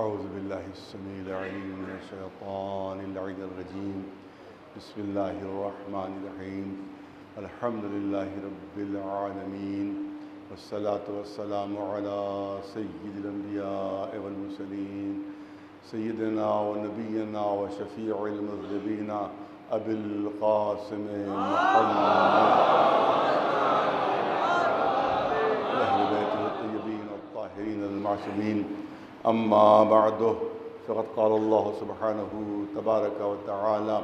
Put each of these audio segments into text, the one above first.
اعوذ باللہ السمیع العلیم من الشیطان اللعین الرجیم بسم اللہ الرحمن الرحیم الحمد للہ رب العالمین والصلاة والسلام علی سید الانبیاء والمرسلین سیدنا و نبینا و شفیع المذنبین ابی القاسم محمد اہل بیتہ الطیبین الطاہرین المعصومین اما بعد فقد قال اللہ سبحانہ تبارک و تعالی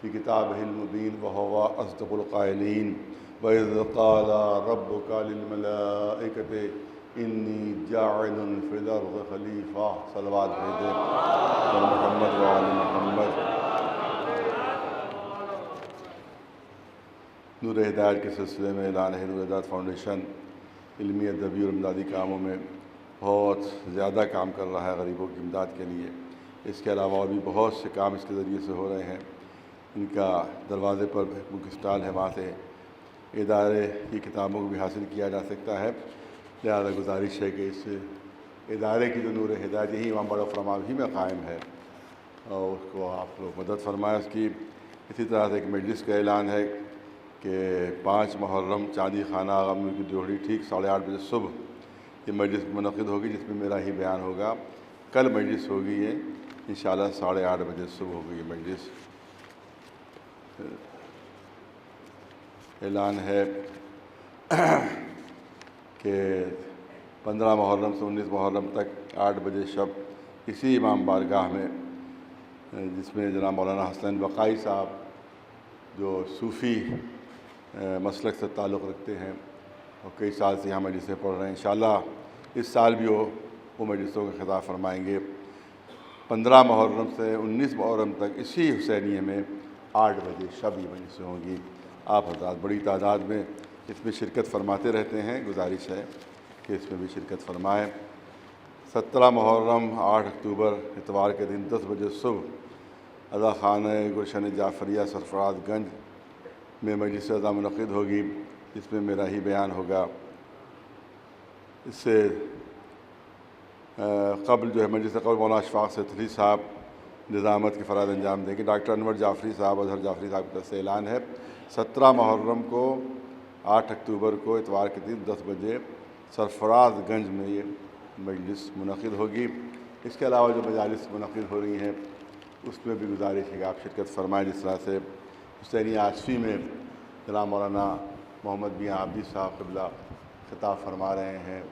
فی کتابہ المبین وہو اصدق القائلین وَإِذْ قَالَ رَبُّكَ لِلْمَلَائِكَةِ إِنِّي جَاعِلٌ فِي الْأَرْضِ خَلِيفَةً صلوات بھیجیں محمد وآل محمد۔ نور ہدایت کے سلسلے میں اعلان ہے نور ہدایت فاؤنڈیشن علمی ادبی اور امدادی کاموں میں بہت زیادہ کام کر رہا ہے غریبوں کی امداد کے لیے۔ اس کے علاوہ اور بھی بہت سے کام اس کے ذریعے سے ہو رہے ہیں۔ ان کا دروازے پر بک اسٹال ہے، وہاں سے ادارے کی کتابوں کو بھی حاصل کیا جا سکتا ہے۔ لہذا گزارش ہے کہ اس ادارے کی جو نور ہدایت یہی امام باڑہ فرما ہی میں قائم ہے اور اس کو آپ لوگ مدد فرمائیں اس کی۔ اسی طرح سے ایک مجلس کا اعلان ہے کہ 5 محرم چاندی خانہ آغا میر کی جوہری ٹھیک 8:30 بجے صبح یہ مجلس منعقد ہوگی، جس میں میرا ہی بیان ہوگا۔ کل مجلس ہوگی یہ انشاءاللہ 8:30 بجے صبح ہوگی یہ مجلس۔ اعلان ہے کہ 15 محرم سے 19 محرم تک 8 بجے شب اسی امام بارگاہ میں، جس میں جناب مولانا حسن بقائی صاحب جو صوفی مسلک سے تعلق رکھتے ہیں اور کئی سال سے یہاں مجلسیں پڑھ رہے ہیں، انشاءاللہ اس سال بھی وہ مجلسوں کا خطاب فرمائیں گے۔ 15 محرم سے 19 محرم تک اسی حسینیہ میں 8 بجے شب یہ مجلسیں ہوں گی۔ آپ حضرات بڑی تعداد میں اس میں شرکت فرماتے رہتے ہیں، گزارش ہے کہ اس میں بھی شرکت فرمائیں۔ 17 محرم 8 اکتوبر اتوار کے دن 10 بجے صبح اعضا خانہ گلشن جعفریہ سرفراز گنج میں مجلس اعضا منعقد ہوگی، جس میں میرا ہی بیان ہوگا۔ اس سے قبل جو ہے مجلس قبل مولانا اشفاق ستری صاحب نظامت کی فرائض انجام دیں گے۔ ڈاکٹر انور جعفری صاحب، اظہر جعفری صاحب کی طرف سے اعلان ہے 17 محرم کو 8 اکتوبر کو اتوار کے دن 10 بجے سرفراز گنج میں یہ مجلس منعقد ہوگی۔ اس کے علاوہ جو مجالس منعقد ہو رہی ہیں اس میں بھی گزارش ہے کہ آپ شرکت فرمائیں، جس طرح سے حسینیہ آصفی میں جناب مولانا محمد میاں عابدی صاحب قبلہ خطاب فرما رہے ہیں۔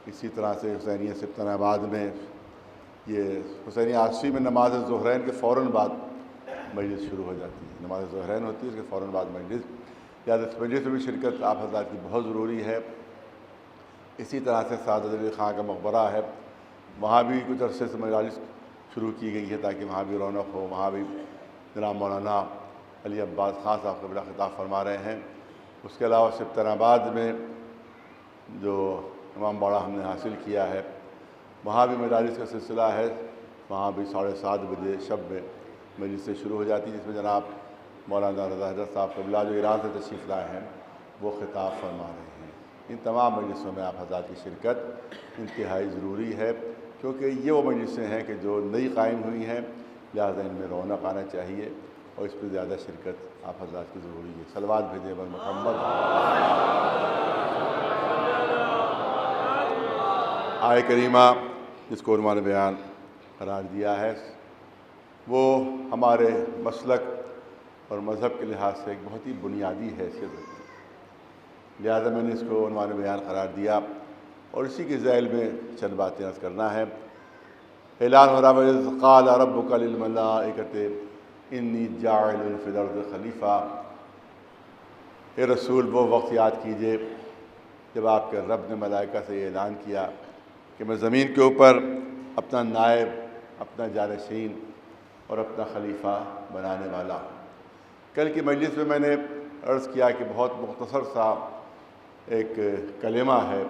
اسی طرح سے حسینیہ سبطن آباد میں یہ حسینیہ آصفی میں نماز ظہرین کے فوراً بعد مجلس شروع ہو جاتی ہے، نماز ظہرین ہوتی ہے اس کے فوراً بعد مجلس، لہٰذا اس مجلس میں بھی شرکت آپ حضرات کی بہت ضروری ہے۔ اسی طرح سے سعادت علی خان کا مقبرہ ہے، وہاں بھی کچھ عرصے سے مجالس شروع کی گئی ہے تاکہ وہاں بھی رونق ہو۔ وہاں بھی جناب مولانا علی عباس خان صاحب قبلہ خطاب فرما رہے ہیں۔ اس کے علاوہ سبطن آباد میں جو امام باڑہ ہم نے حاصل کیا ہے وہاں بھی مجالس کا سلسلہ ہے، وہاں بھی 7:30 بجے شب میں مجلس سے شروع ہو جاتی ہے، جس میں جناب مولانا رضا حضرت صاحب قبلہ جو ایران سے تشریف لائے ہیں وہ خطاب فرما رہے ہیں۔ ان تمام مجلسوں میں آپ حضرات کی شرکت انتہائی ضروری ہے، کیونکہ یہ وہ مجلسیں ہیں کہ جو نئی قائم ہوئی ہیں، لہٰذا ان میں رونق آنا چاہیے اور اس پہ زیادہ شرکت آپ حضرات کی ضروری ہے۔ صلوات بھیجیں بر محمد۔ آیہ کریمہ جس کو عنوان بیان قرار دیا ہے وہ ہمارے مسلک اور مذہب کے لحاظ سے ایک بہت ہی بنیادی حیثیت رکھتی ہے، لہذا میں نے اس کو عنوان بیان قرار دیا اور اسی کے ذیل میں چند باتیں عرض کرنا ہے۔ اعلان ہو رہا ہے وَإِذْ قَالَ رَبُّكَ لِلْمَلَائِكَةِ إِنِّي جَاعِلٌ فِي الْأَرْضِ خَلِيفَةً۔ اے رسول وہ وقت یاد کیجئے جب آپ کے رب نے ملائکہ سے یہ اعلان کیا کہ میں زمین کے اوپر اپنا نائب، اپنا جانشین اور اپنا خلیفہ بنانے والا ہوں۔ کل کی مجلس میں نے عرض کیا کہ بہت مختصر سا ایک کلمہ ہے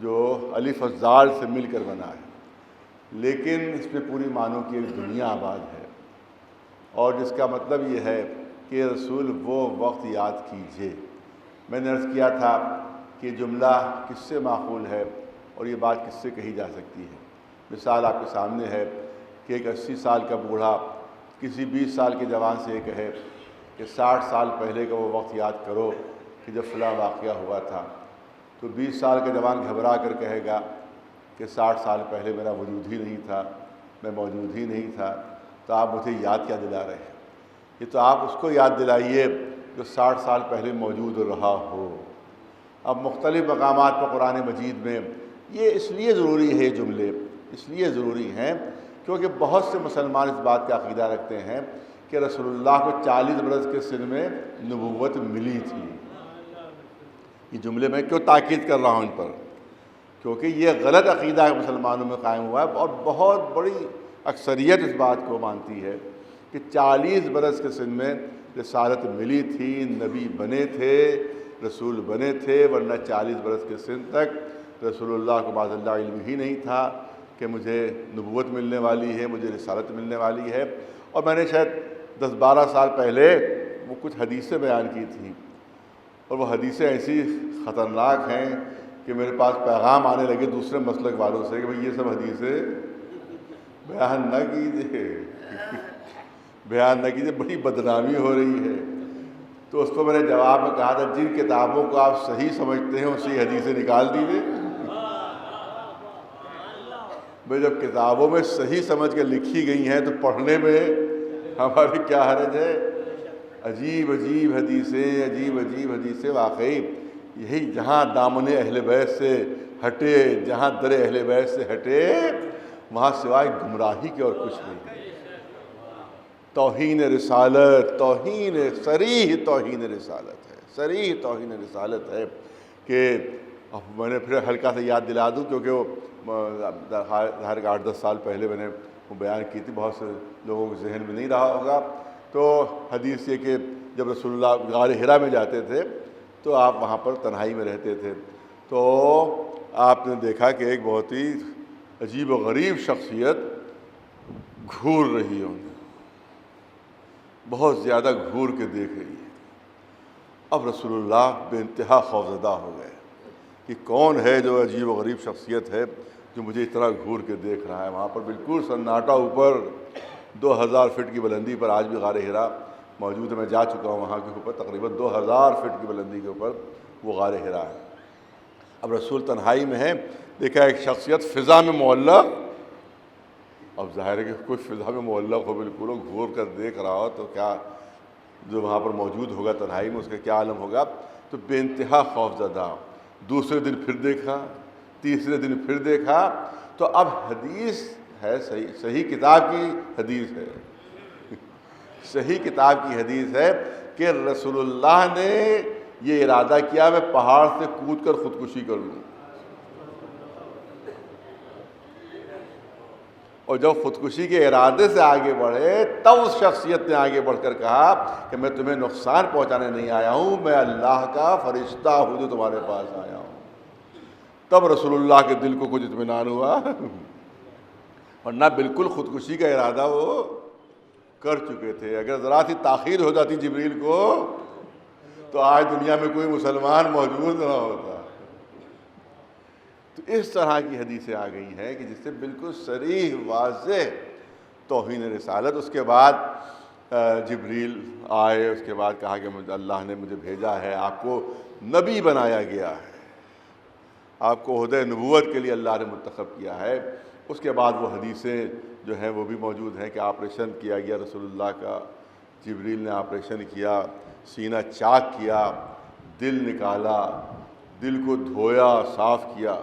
جو الف و زال سے مل کر بنا ہے، لیکن اس میں پوری معنوں کی ایک دنیا آباد ہے، اور جس کا مطلب یہ ہے کہ رسول وہ وقت یاد کیجئے۔ میں نے عرض کیا تھا کہ جملہ کس سے معقول ہے اور یہ بات کس سے کہی جا سکتی ہے؟ مثال آپ کے سامنے ہے کہ ایک 80 سال کا بوڑھا کسی 20 سال کے جوان سے یہ کہے کہ 60 سال پہلے کا وہ وقت یاد کرو کہ جب فلاں واقعہ ہوا تھا، تو 20 سال کا جوان گھبرا کر کہے گا کہ 60 سال پہلے میرا وجود ہی نہیں تھا، میں موجود ہی نہیں تھا، تو آپ مجھے یاد کیا دلا رہے ہیں؟ یہ تو آپ اس کو یاد دلائیے جو 60 سال پہلے موجود رہا ہو۔ اب مختلف مقامات پر قرآن مجید میں یہ اس لیے ضروری ہے، یہ جملے اس لیے ضروری ہیں کیونکہ بہت سے مسلمان اس بات کا عقیدہ رکھتے ہیں کہ رسول اللہ کو 40 برس کے سن میں نبوت ملی تھی۔ یہ جملے میں کیوں تاکید کر رہا ہوں ان پر؟ کیونکہ یہ غلط عقیدہ مسلمانوں میں قائم ہوا ہے اور بہت بڑی اکثریت اس بات کو مانتی ہے کہ 40 برس کے سن میں رسالت ملی تھی، نبی بنے تھے، رسول بنے تھے، ورنہ 40 برس کے سن تک رسول اللہ کو معاذ اللہ علم ہی نہیں تھا کہ مجھے نبوت ملنے والی ہے، مجھے رسالت ملنے والی ہے۔ اور میں نے شاید 10-12 سال پہلے وہ کچھ حدیثیں بیان کی تھیں، اور وہ حدیثیں ایسی خطرناک ہیں کہ میرے پاس پیغام آنے لگے دوسرے مسلک والوں سے کہ بھئی یہ سب حدیثیں بیان نہ کیجیے، بیان نہ کیجیے، بڑی بدنامی ہو رہی ہے۔ تو اس کو میں نے جواب میں کہا تھا جن کتابوں کو آپ صحیح سمجھتے ہیں اسی حدیثیں نکال دیجیے۔ بھئی جب کتابوں میں صحیح سمجھ کے لکھی گئی ہیں تو پڑھنے میں ہماری کیا حرج ہے؟ عجیب عجیب حدیثیں، عجیب عجیب حدیثیں، واقعی یہی جہاں دامن اہل بیت سے ہٹے، جہاں در اہل بیت سے ہٹے، وہاں سوائے گمراہی کے اور کچھ نہیں۔ توہین رسالت، صریح توہین رسالت ہے، صریح توہین رسالت ہے کہ میں نے پھر ہلکا سے یاد دلا دوں کیونکہ وہ ظاہر 8-10 سال پہلے میں نے وہ بیان کی تھی، بہت سے لوگوں کے ذہن میں نہیں رہا ہوگا۔ تو حدیث یہ کہ جب رسول اللہ غار حرا میں جاتے تھے تو آپ وہاں پر تنہائی میں رہتے تھے، تو آپ نے دیکھا کہ ایک بہت ہی عجیب و غریب شخصیت گھور رہی ہے، بہت زیادہ گھور کے دیکھ رہی ہے۔ اب رسول اللہ بے انتہا خوفزدہ ہو گئے کہ کون ہے جو عجیب و غریب شخصیت ہے جو مجھے اتنا گھور کے دیکھ رہا ہے۔ وہاں پر بالکل سناٹا، اوپر 2000 فٹ کی بلندی پر آج بھی غار حرا موجود ہے، میں جا چکا ہوں وہاں کے اوپر، تقریباً 2000 فٹ کی بلندی کے اوپر وہ غار حرا ہے۔ اب رسول تنہائی میں ہے، دیکھا ایک شخصیت فضا میں معلق، اب ظاہر ہے کہ کوئی فضا میں معلق ہو بالکل گھور کر دیکھ رہا ہو تو کیا جو وہاں پر موجود ہوگا تنہائی میں اس کا کیا عالم ہوگا۔ تو بے انتہا خوف زدہ، دوسرے دن پھر دیکھا، تیسرے دن پھر دیکھا، تو اب حدیث ہے صحیح کتاب کی حدیث ہے، صحیح کتاب کی حدیث ہے کہ رسول اللہ نے یہ ارادہ کیا میں پہاڑ سے کود کر خودکشی کر لوں، اور جب خودکشی کے ارادے سے آگے بڑھے تب اس شخصیت نے آگے بڑھ کر کہا کہ میں تمہیں نقصان پہنچانے نہیں آیا ہوں، میں اللہ کا فرشتہ ہوں جو تمہارے پاس آیا ہوں۔ تب رسول اللہ کے دل کو کچھ اطمینان ہوا، ورنہ بالکل خودکشی کا ارادہ وہ کر چکے تھے۔ اگر ذرا سی تاخیر ہو جاتی جبریل کو تو آج دنیا میں کوئی مسلمان موجود نہ ہوتا۔ تو اس طرح کی حدیثیں آ گئی ہیں کہ جس سے بالکل صریح واضح توہین رسالت۔ اس کے بعد جبریل آئے، اس کے بعد کہا کہ اللہ نے مجھے بھیجا ہے، آپ کو نبی بنایا گیا ہے، آپ کو عہدہ نبوت کے لیے اللہ نے منتخب کیا ہے۔ اس کے بعد وہ حدیثیں جو ہیں وہ بھی موجود ہیں کہ آپریشن کیا گیا رسول اللہ کا، جبریل نے آپریشن کیا، سینہ چاک کیا، دل نکالا، دل کو دھویا، صاف کیا،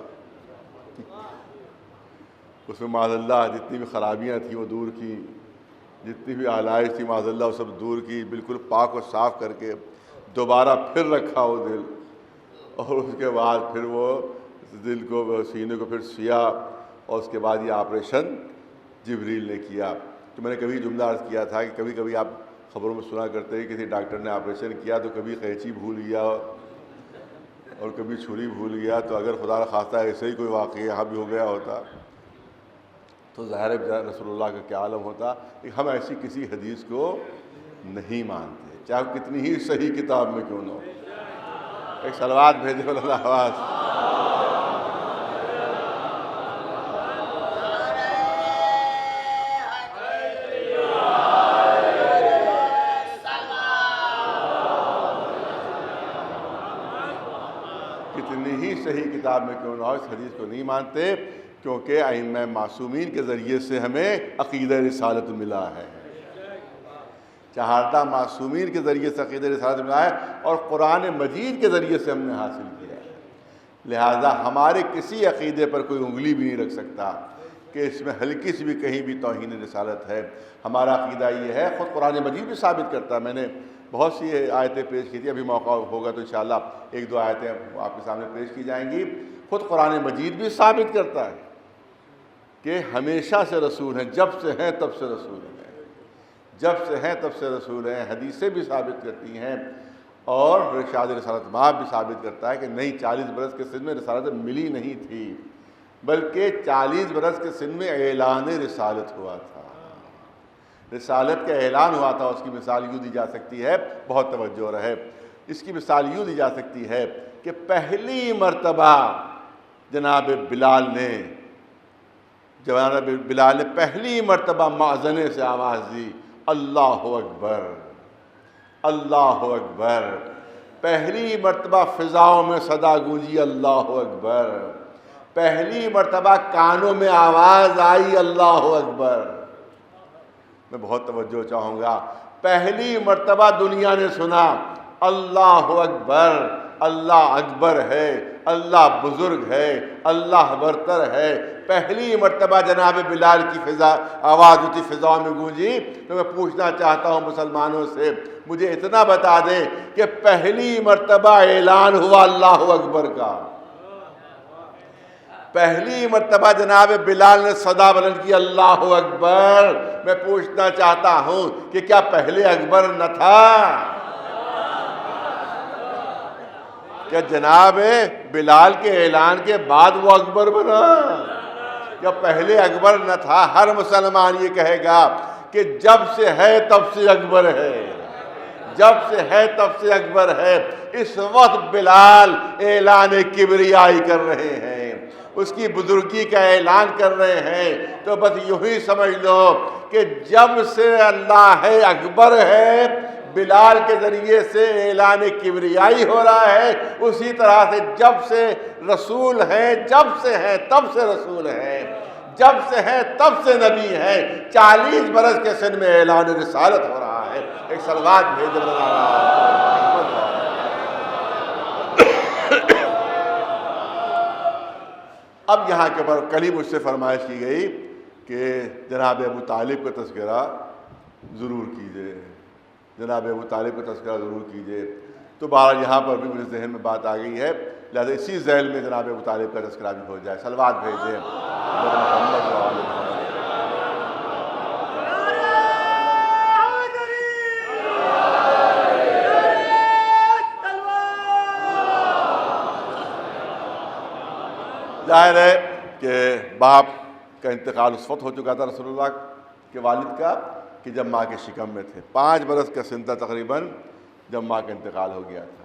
اس میں معاذ اللہ جتنی بھی خرابیاں تھیں وہ دور کی، جتنی بھی آلائش تھی معاذ اللہ وہ سب دور کی، بالکل پاک و صاف کر کے دوبارہ پھر رکھا وہ دل، اور اس کے بعد پھر وہ دل کو سینے کو پھر سیا، اور اس کے بعد یہ آپریشن جبریل نے کیا۔ تو میں نے کبھی جملہ عرض کیا تھا کہ کبھی کبھی آپ خبروں میں سنا کرتے ہیں کسی ڈاکٹر نے آپریشن کیا تو کبھی قینچی بھول گیا اور کبھی چھری بھول گیا، تو اگر خدا نخواستہ ایسے ہی کوئی واقعہ یہاں بھی ہو گیا ہوتا تو ظاہر ہے رسول اللہ کا کیا عالم ہوتا۔ کہ ہم ایسی کسی حدیث کو نہیں مانتے، چاہے کتنی ہی صحیح کتاب میں کیوں نہ ہو۔ ایک صلوات بھیجو اللہ آواز۔ کتاب میں کیوں نہ ہو اس حدیث کو نہیں مانتے، کیونکہ ائمہ معصومین کے ذریعے سے ہمیں عقیدہ رسالت ملا ہے، 14 معصومین کے ذریعے سے عقیدہ رسالت ملا ہے، اور قرآن مجید کے ذریعے سے ہم نے حاصل کیا ہے۔ لہٰذا ہمارے کسی عقیدے پر کوئی انگلی بھی نہیں رکھ سکتا کہ اس میں ہلکی سی بھی کہیں بھی توہین رسالت ہے۔ ہمارا عقیدہ یہ ہے، خود قرآن مجید بھی ثابت کرتا ہے۔ میں نے بہت سی آیتیں پیش کی تھی، ابھی موقع ہوگا تو انشاءاللہ 1-2 آیتیں آپ کے سامنے پیش کی جائیں گی۔ خود قرآن مجید بھی ثابت کرتا ہے کہ ہمیشہ سے رسول ہیں، جب سے ہیں تب سے رسول ہیں، جب سے ہیں تب سے رسول ہیں۔ حدیثیں بھی ثابت کرتی ہیں، اور ارشاد رسالت مآب بھی ثابت کرتا ہے کہ نہیں، 40 برس کے سن میں رسالت ملی نہیں تھی، بلکہ 40 برس کے سن میں اعلان رسالت ہوا تھا، رسالت کا اعلان ہوا تھا۔ اس کی مثال یوں دی جا سکتی ہے، بہت توجہ رہے، اس کی مثال یوں دی جا سکتی ہے کہ پہلی مرتبہ جناب بلال نے پہلی مرتبہ مأذنے سے آواز دی، اللہ اکبر، اللہ اکبر۔ پہلی مرتبہ فضاؤں میں صدا گونجی، اللہ اکبر۔ پہلی مرتبہ کانوں میں آواز آئی، اللہ اکبر۔ میں بہت توجہ چاہوں گا، پہلی مرتبہ دنیا نے سنا، اللہ اکبر، اللہ اکبر ہے، اللہ بزرگ ہے، اللہ برتر ہے۔ پہلی مرتبہ جناب بلال کی آواز اٹھی، فضاؤں میں گونجی۔ تو میں پوچھنا چاہتا ہوں مسلمانوں سے، مجھے اتنا بتا دیں کہ پہلی مرتبہ اعلان ہوا اللہ اکبر کا، پہلی مرتبہ جناب بلال نے صدا بلند کی اللہ اکبر۔ میں پوچھنا چاہتا ہوں کہ کیا پہلے اکبر نہ تھا؟ کیا جناب بلال کے اعلان کے بعد وہ اکبر بنا؟ کیا پہلے اکبر نہ تھا؟ ہر مسلمان یہ کہے گا کہ جب سے ہے تب سے اکبر ہے، جب سے ہے تب سے اکبر ہے۔ اس وقت بلال اعلان کبریائی کر رہے ہیں، اس کی بزرگی کا اعلان کر رہے ہیں۔ تو بس یوں ہی سمجھ لو کہ جب سے اللہ ہے، اکبر ہے، بلال کے ذریعے سے اعلان کبریائی ہو رہا ہے، اسی طرح سے جب سے رسول ہیں، جب سے ہیں تب سے رسول ہیں، جب سے ہیں تب سے نبی ہیں۔ 40 برس کے سن میں اعلان رسالت ہو رہا ہے۔ ایک صلوات بھیج اب یہاں کے پر کل ہی مجھ سے فرمائش کی گئی کہ جناب ابو طالب کا تذکرہ ضرور کیجئے، جناب ابو طالب کا تذکرہ ضرور کیجئے۔ تو بہرحال یہاں پر بھی مجھے ذہن میں بات آ گئی ہے، لہذا اسی ذیل میں جناب ابو طالب کا تذکرہ بھی ہو جائے۔ صلوات بھیج دیں۔ ظاہر ہے کہ باپ کا انتقال اس وقت ہو چکا تھا رسول اللہ کے والد کا کہ جب ماں کے شکم میں تھے، 5 برس کا سن تھا تقریباً جب ماں کا انتقال ہو گیا تھا۔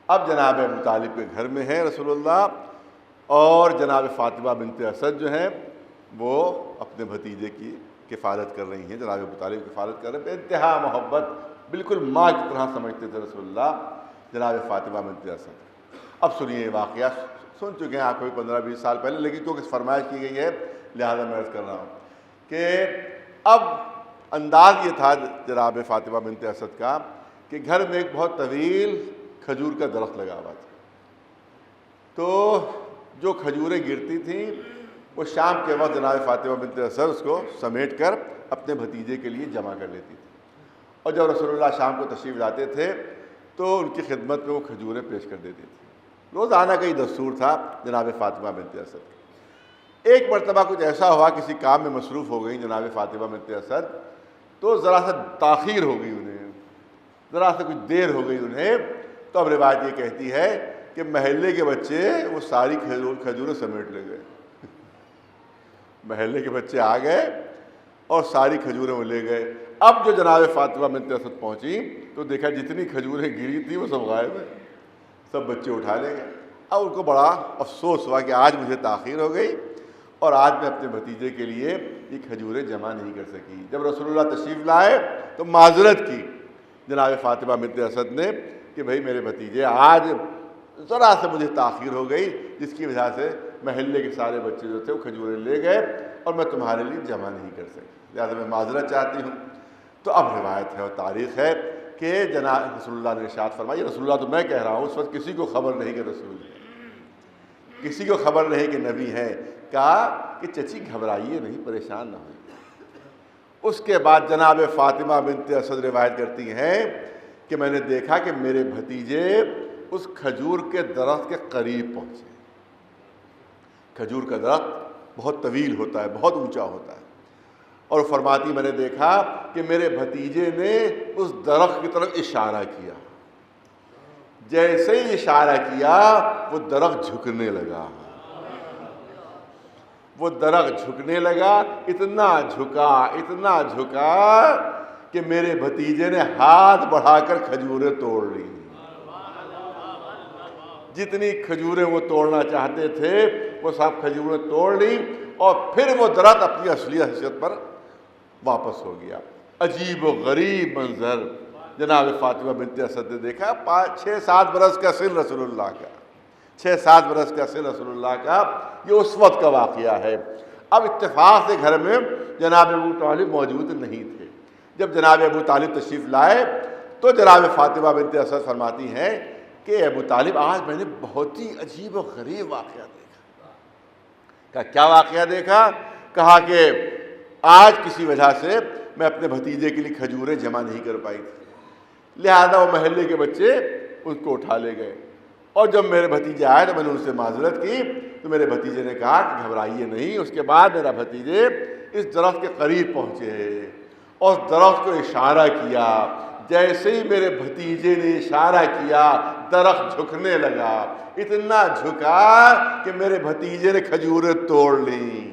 اب جناب ابو طالب کے گھر میں ہیں رسول اللہ، اور جناب فاطمہ بنت اسد جو ہیں وہ اپنے بھتیجے کی کفالت کر رہی ہیں، جناب ابو طالب کی کفالت کر رہے ہیں، بے انتہا محبت، بالکل ماں کی طرح سمجھتے تھے رسول اللہ جناب فاطمہ بنت اسد۔ اب سنیے واقعہ، سن چکے ہیں آپ کو 15-20 سال پہلے، لیکن کیونکہ فرمائش کی گئی ہے لہذا میں عرض کر رہا ہوں کہ اب انداز یہ تھا جناب فاطمہ بنت اسد کا کہ گھر میں ایک بہت طویل کھجور کا درخت لگا ہوا تھا، تو جو کھجوریں گرتی تھیں وہ شام کے وقت جناب فاطمہ بنت اسد اس کو سمیٹ کر اپنے بھتیجے کے لیے جمع کر لیتی تھی، اور جب رسول اللہ شام کو تشریف لاتے تھے تو ان کی خدمت میں وہ کھجوریں پیش کر دیتی تھی۔ روزانہ کا ہی دستور تھا جناب فاطمہ بنت اسد۔ ایک مرتبہ کچھ ایسا ہوا، کسی کام میں مصروف ہو گئی جناب فاطمہ بنت اسد، تو ذرا سا تاخیر ہو گئی انہیں، ذرا سا کچھ دیر ہو گئی انہیں، تو اب روایت یہ کہتی ہے کہ محلے کے بچے وہ ساری کھجوریں سمیٹ لے گئے، محلے کے بچے آ گئے اور ساری کھجوریں وہ لے گئے۔ اب جو جناب فاطمہ بنت اسد پہنچی تو دیکھا جتنی کھجوریں گری تھی وہ سب غائب ہیں، سب بچے اٹھا لے گئے۔ اب ان کو بڑا افسوس ہوا کہ آج مجھے تاخیر ہو گئی اور آج میں اپنے بھتیجے کے لیے یہ کھجوریں جمع نہیں کر سکی۔ جب رسول اللہ تشریف لائے تو معذرت کی جناب فاطمہ بنت اسد نے کہ بھئی میرے بھتیجے، آج ذرا سے مجھے تاخیر ہو گئی، جس کی وجہ سے محلے کے سارے بچے جو تھے وہ کھجوریں لے گئے اور میں تمہارے لیے جمع نہیں کر سکی، لہٰذا میں معذرت چاہتی ہوں۔ تو اب روایت ہے اور تاریخ ہے کہ جناب رسول اللہ نے ارشاد فرمایا، رسول اللہ تو میں کہہ رہا ہوں، اس وقت کسی کو خبر نہیں کہ رسول ہے، کسی کو خبر نہیں کہ نبی ہے، کہا کہ چچی گھبرائیے نہیں، پریشان نہ ہوئیے۔ اس کے بعد جناب فاطمہ بنت اسد روایت کرتی ہیں کہ میں نے دیکھا کہ میرے بھتیجے اس کھجور کے درخت کے قریب پہنچے۔ کھجور کا درخت بہت طویل ہوتا ہے، بہت اونچا ہوتا ہے، اور فرماتی میں نے دیکھا کہ میرے بھتیجے نے اس درخت کی طرف اشارہ کیا، جیسے ہی اشارہ کیا وہ درخت جھکنے لگا، وہ درخت جھکنے لگا، اتنا جھکا کہ میرے بھتیجے نے ہاتھ بڑھا کر کھجوریں توڑ لی۔ جتنی کھجوریں وہ توڑنا چاہتے تھے وہ سب کھجوریں توڑ لی، اور پھر وہ درخت اپنی اصلی حیثیت پر واپس ہو گیا۔ عجیب و غریب منظر جناب فاطمہ بنت اسد نے دیکھا۔ 6-7 برس کا سن رسول اللہ کا، 6-7 برس کا سن رسول اللہ کا، یہ اس وقت کا واقعہ ہے۔ اب اتفاق سے گھر میں جناب ابو طالب موجود نہیں تھے۔ جب جناب ابو طالب تشریف لائے تو جناب فاطمہ بنت اسد فرماتی ہیں کہ ابو طالب آج میں نے بہت ہی عجیب و غریب واقعہ دیکھا۔ کہا کیا واقعہ دیکھا؟ کہا کہ آج کسی وجہ سے میں اپنے بھتیجے کے لیے کھجوریں جمع نہیں کر پائی تھی، لہذا وہ محلے کے بچے ان کو اٹھا لے گئے، اور جب میرے بھتیجے آئے تو میں نے ان سے معذرت کی، تو میرے بھتیجے نے کہا کہ گھبرائیے نہیں۔ اس کے بعد میرا بھتیجے اس درخت کے قریب پہنچے اور درخت کو اشارہ کیا، جیسے ہی میرے بھتیجے نے اشارہ کیا درخت جھکنے لگا، اتنا جھکا کہ میرے بھتیجے نے کھجوریں توڑ لیں،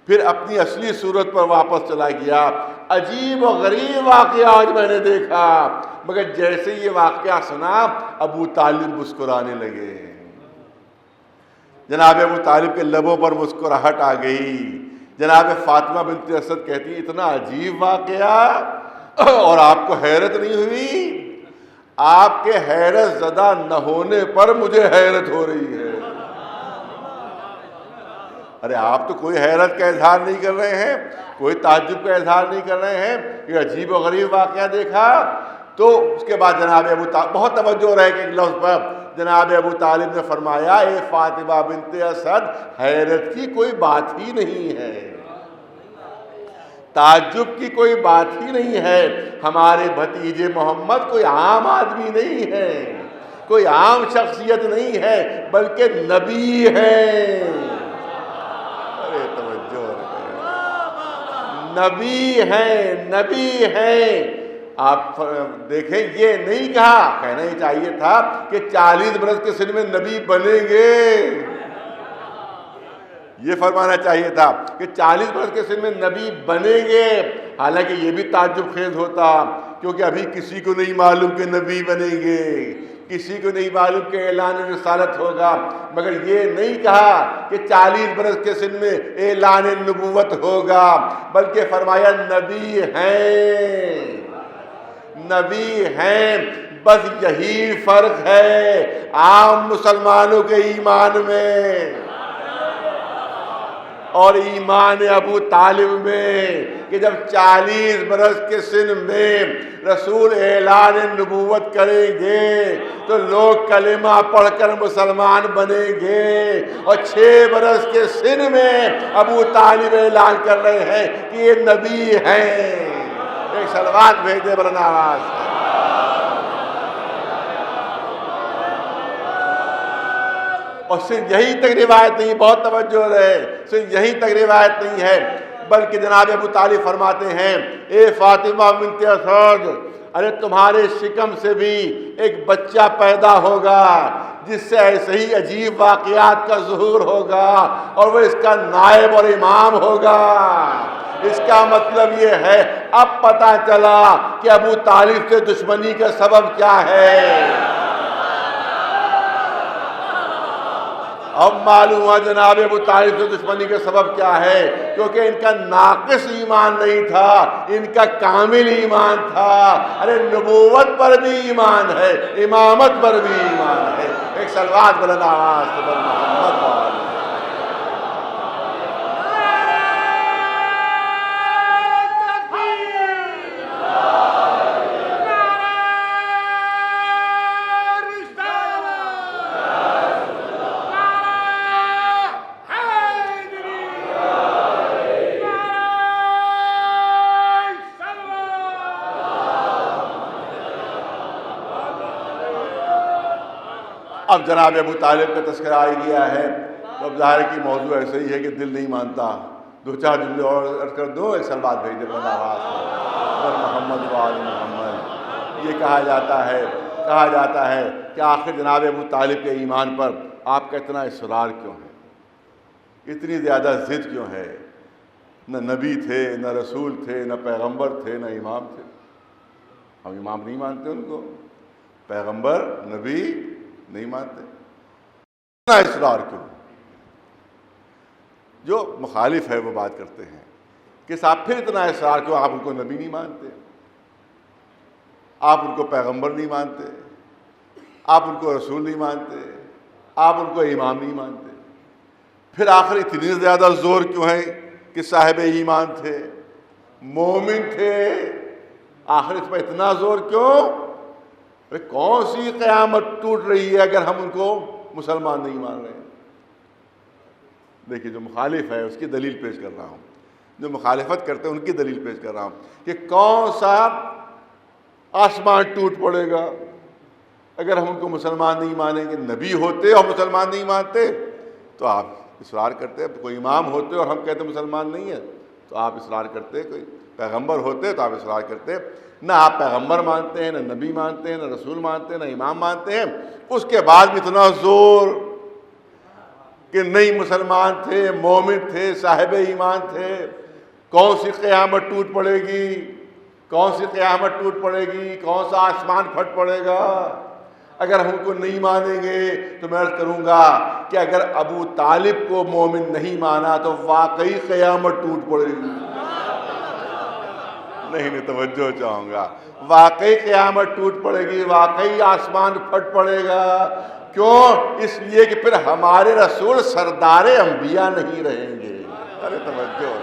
پھر اپنی اصلی صورت پر واپس چلا گیا۔ عجیب و غریب واقعہ آج میں نے دیکھا، مگر جیسے یہ واقعہ سنا ابو طالب مسکرانے لگے، جناب ابو طالب کے لبوں پر مسکراہٹ آ گئی۔ جناب فاطمہ بنت اسد کہتی اتنا عجیب واقعہ اور آپ کو حیرت نہیں ہوئی؟ آپ کے حیرت زدہ نہ ہونے پر مجھے حیرت ہو رہی ہے۔ ارے آپ تو کوئی حیرت کا اظہار نہیں کر رہے ہیں، کوئی تعجب کا اظہار نہیں کر رہے ہیں، یہ عجیب و غریب واقعہ دیکھا۔ تو اس کے بعد جناب ابو طالب بہت توجہ رہے کہ ایک لفظ پر جناب ابو طالب نے فرمایا اے فاطمہ بنت اسد، حیرت کی کوئی بات ہی نہیں ہے، تعجب کی کوئی بات ہی نہیں ہے، ہمارے بھتیجے محمد کوئی عام آدمی نہیں ہے، کوئی عام شخصیت نہیں ہے، بلکہ نبی ہے۔ ارے توجہ نبی ہیں۔ آپ دیکھیں یہ نہیں کہا، کہنا ہی چاہیے تھا کہ 40 برس کے سن میں نبی بنیں گے، یہ فرمانا چاہیے تھا کہ 40 برس کے سن میں نبی بنیں گے۔ حالانکہ یہ بھی تعجب خیز ہوتا، کیونکہ ابھی کسی کو نہیں معلوم کہ نبی بنیں گے، کسی کو نہیں معلوم کہ اعلان رسالت ہوگا، مگر یہ نہیں کہا کہ 40 برس کے سن میں اعلان نبوت ہوگا، بلکہ فرمایا نبی ہیں، نبی ہیں۔ بس یہی فرق ہے عام مسلمانوں کے ایمان میں اور ایمان ابو طالب میں، کہ جب 40 برس کے سن میں رسول اعلان نبوت کریں گے تو لوگ کلمہ پڑھ کر مسلمان بنیں گے، اور 6 برس کے سن میں ابو طالب اعلان کر رہے ہیں کہ یہ نبی ہیں۔ ایک صلوات بھیج دے بلند آواز سے۔ اور صرف یہی تک روایت نہیں، بہت توجہ رہے، صرف یہی تک روایت نہیں ہے، بلکہ جناب ابو طالب فرماتے ہیں اے فاطمہ بنت اسد، ارے تمہارے شکم سے بھی ایک بچہ پیدا ہوگا جس سے ایسے ہی عجیب واقعات کا ظہور ہوگا، اور وہ اس کا نائب اور امام ہوگا۔ اس کا مطلب یہ ہے اب پتہ چلا کہ ابو طالب سے دشمنی کا سبب کیا ہے۔ اب معلوم ہوا جناب ابو طالب سے دشمنی کا سبب کیا ہے، کیونکہ ان کا ناقص ایمان نہیں تھا، ان کا کامل ایمان تھا۔ ارے نبوت پر بھی ایمان ہے، امامت پر بھی ایمان ہے۔ ایک ایک صلوات بلند آواز سے بول محمد وآلہ۔ اب جناب ابو طالب کا تذکرہ آ گیا ہے، تو اب ظاہر کی موضوع ایسے ہی ہے کہ دل نہیں مانتا، دو چار جملے اور عرض کر دو، ایک صلوات بھیج دے بلند آواز سے محمد وآل محمد۔ یہ کہا جاتا ہے کہ آخر جناب ابو طالب کے ایمان پر آپ کا اتنا اصرار کیوں ہے، اتنی زیادہ ضد کیوں ہے؟ نہ نبی تھے، نہ رسول تھے، نہ پیغمبر تھے، نہ امام تھے۔ ہم امام نہیں مانتے ان کو، پیغمبر نبی نہیں مانتے، اتنا اصرار کیوں؟ جو مخالف ہے وہ بات کرتے ہیں کہ صاحب پھر اتنا اصرار کیوں؟ آپ ان کو نبی نہیں مانتے، آپ ان کو پیغمبر نہیں مانتے، آپ ان کو رسول نہیں مانتے، آپ ان کو امام نہیں مانتے، پھر آخر اتنی زیادہ زور کیوں ہے کہ صاحب ایمان تھے، مومن تھے، آخر اس پر اتنا زور کیوں؟ کون سی قیامت ٹوٹ رہی ہے اگر ہم ان کو مسلمان نہیں مان رہے ہیں؟ دیکھیے جو مخالف ہے اس کی دلیل پیش کر رہا ہوں، جو مخالفت کرتے ہیں ان کی دلیل پیش کر رہا ہوں کہ کون سا آسمان ٹوٹ پڑے گا اگر ہم ان کو مسلمان نہیں مانیں گے؟ نبی ہوتے اور مسلمان نہیں مانتے تو آپ اصرار کرتے، کوئی امام ہوتے اور ہم کہتے مسلمان نہیں ہیں تو آپ اصرار کرتے، کوئی پیغمبر ہوتے تو آپ اصرار کرتے۔ نہ آپ پیغمبر مانتے ہیں، نہ نبی مانتے ہیں، نہ رسول مانتے ہیں، نہ امام مانتے ہیں، اس کے بعد بھی اتنا زور کہ نہیں مسلمان تھے، مومن تھے، صاحب ایمان تھے۔ کون سی قیامت ٹوٹ پڑے گی؟ کون سی قیامت ٹوٹ پڑے گی؟ کون سا آسمان پھٹ پڑے گا اگر ہم کو نہیں مانیں گے؟ تو میں عرض کروں گا کہ اگر ابو طالب کو مومن نہیں مانا تو واقعی قیامت ٹوٹ پڑے گی۔ نہیں توجہ چاہوں گا، واقعی قیامت ٹوٹ پڑے گی، واقعی آسمان پھٹ پڑے گا۔ کیوں؟ اس لیے کہ پھر ہمارے رسول سردار انبیاء نہیں رہیں گے۔ ارے توجہ،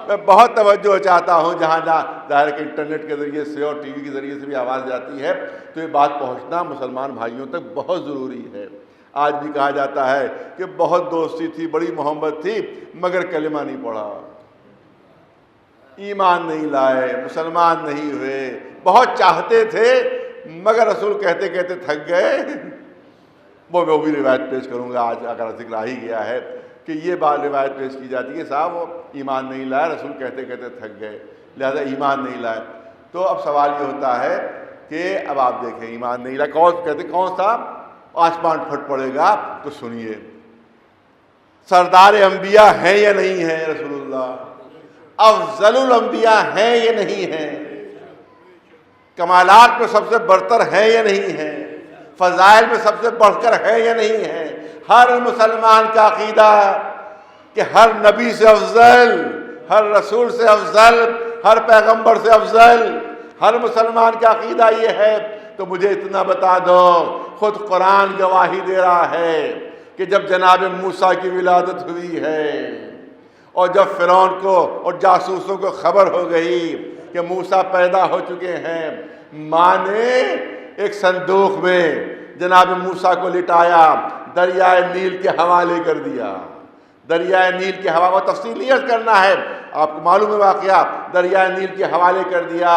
میں بہت توجہ چاہتا ہوں، جہاں ظاہر کہ انٹرنیٹ کے ذریعے سے اور ٹی وی کے ذریعے سے بھی آواز جاتی ہے تو یہ بات پہنچنا مسلمان بھائیوں تک بہت ضروری ہے۔ آج بھی کہا جاتا ہے کہ بہت دوستی تھی، بڑی محبت تھی، مگر کلمہ نہیں پڑھا، ایمان نہیں لائے، مسلمان نہیں ہوئے، بہت چاہتے تھے مگر رسول کہتے کہتے تھک گئے۔ وہ بھی روایت پیش کروں گا آج، اگر ذکر آ ہی گیا ہے کہ یہ بات روایت پیش کی جاتی ہے صاحب وہ ایمان نہیں لائے، رسول کہتے کہتے تھک گئے، لہذا ایمان نہیں لائے۔ تو اب سوال یہ ہوتا ہے کہ اب آپ دیکھیں ایمان نہیں لائے، کون سا آسمان پھٹ پڑے گا؟ تو سنیے، سردار انبیاء ہیں یا نہیں ہیں رسول اللہ؟ افضل الانبیاء ہیں یا نہیں ہیں؟ کمالات میں سب سے برتر ہیں یا نہیں ہیں؟ فضائل میں سب سے بڑھ کر ہے یا نہیں ہے؟ ہر مسلمان کا عقیدہ کہ ہر نبی سے افضل، ہر رسول سے افضل، ہر پیغمبر سے افضل، ہر مسلمان کا عقیدہ یہ ہے۔ تو مجھے اتنا بتا دو، خود قرآن گواہی دے رہا ہے کہ جب جناب موسیٰ کی ولادت ہوئی ہے اور جب فرعون کو اور جاسوسوں کو خبر ہو گئی کہ موسیٰ پیدا ہو چکے ہیں، ماں نے ایک صندوق میں جناب موسیٰ کو لٹایا، دریائے نیل کے حوالے کر دیا۔ دریائے نیل کے حوالے، تفصیل نہیں عرض کرنا ہے، آپ کو معلوم ہے واقعہ، دریائے نیل کے حوالے کر دیا۔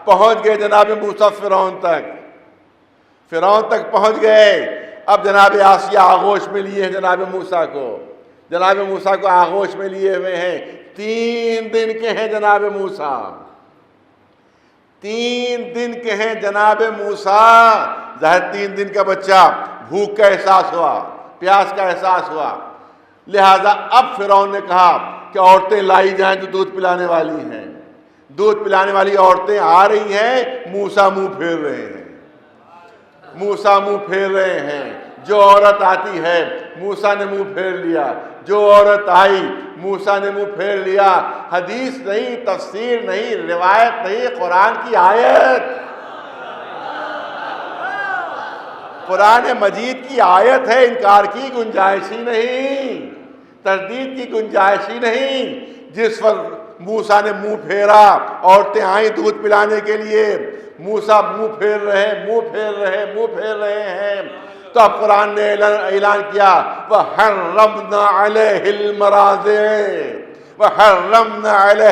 پہنچ گئے جناب موسیٰ فرعون تک پہنچ گئے۔ اب جناب آسیہ آغوش میں لیے ہیں جناب موسیٰ کو، جناب موسیٰ کو آغوش میں لیے ہوئے ہیں۔ 3 دن کے ہیں جناب موسیٰ، 3 دن کے ہیں جناب موسیٰ۔ ظاہر 3 دن کا بچہ، بھوک کا احساس ہوا، پیاس کا احساس ہوا، لہذا اب فرعون نے کہا کہ عورتیں لائی جائیں جو دودھ پلانے والی ہیں۔ دودھ پلانے والی عورتیں آ رہی ہیں، موسیٰ منہ پھیر رہے ہیں، موسیٰ منہ پھیر رہے ہیں۔ جو عورت آتی ہے موسیٰ نے منہ پھیر لیا، جو عورت آئی موسیٰ نے منہ پھیر لیا۔ حدیث نہیں، تفسیر نہیں، روایت نہیں، قرآن کی آیت۔ قرآن مجید کی آیت ہے، انکار کی گنجائش ہی نہیں، تردید کی گنجائش ہی نہیں۔ جس وقت موسیٰ نے منہ پھیرا، عورتیں آئیں دودھ پلانے کے لیے، موسیٰ منہ پھیر رہے ہیں، تو اب قرآن نے اعلان کیا وَحَرَّمْنَا عَلَيْهِ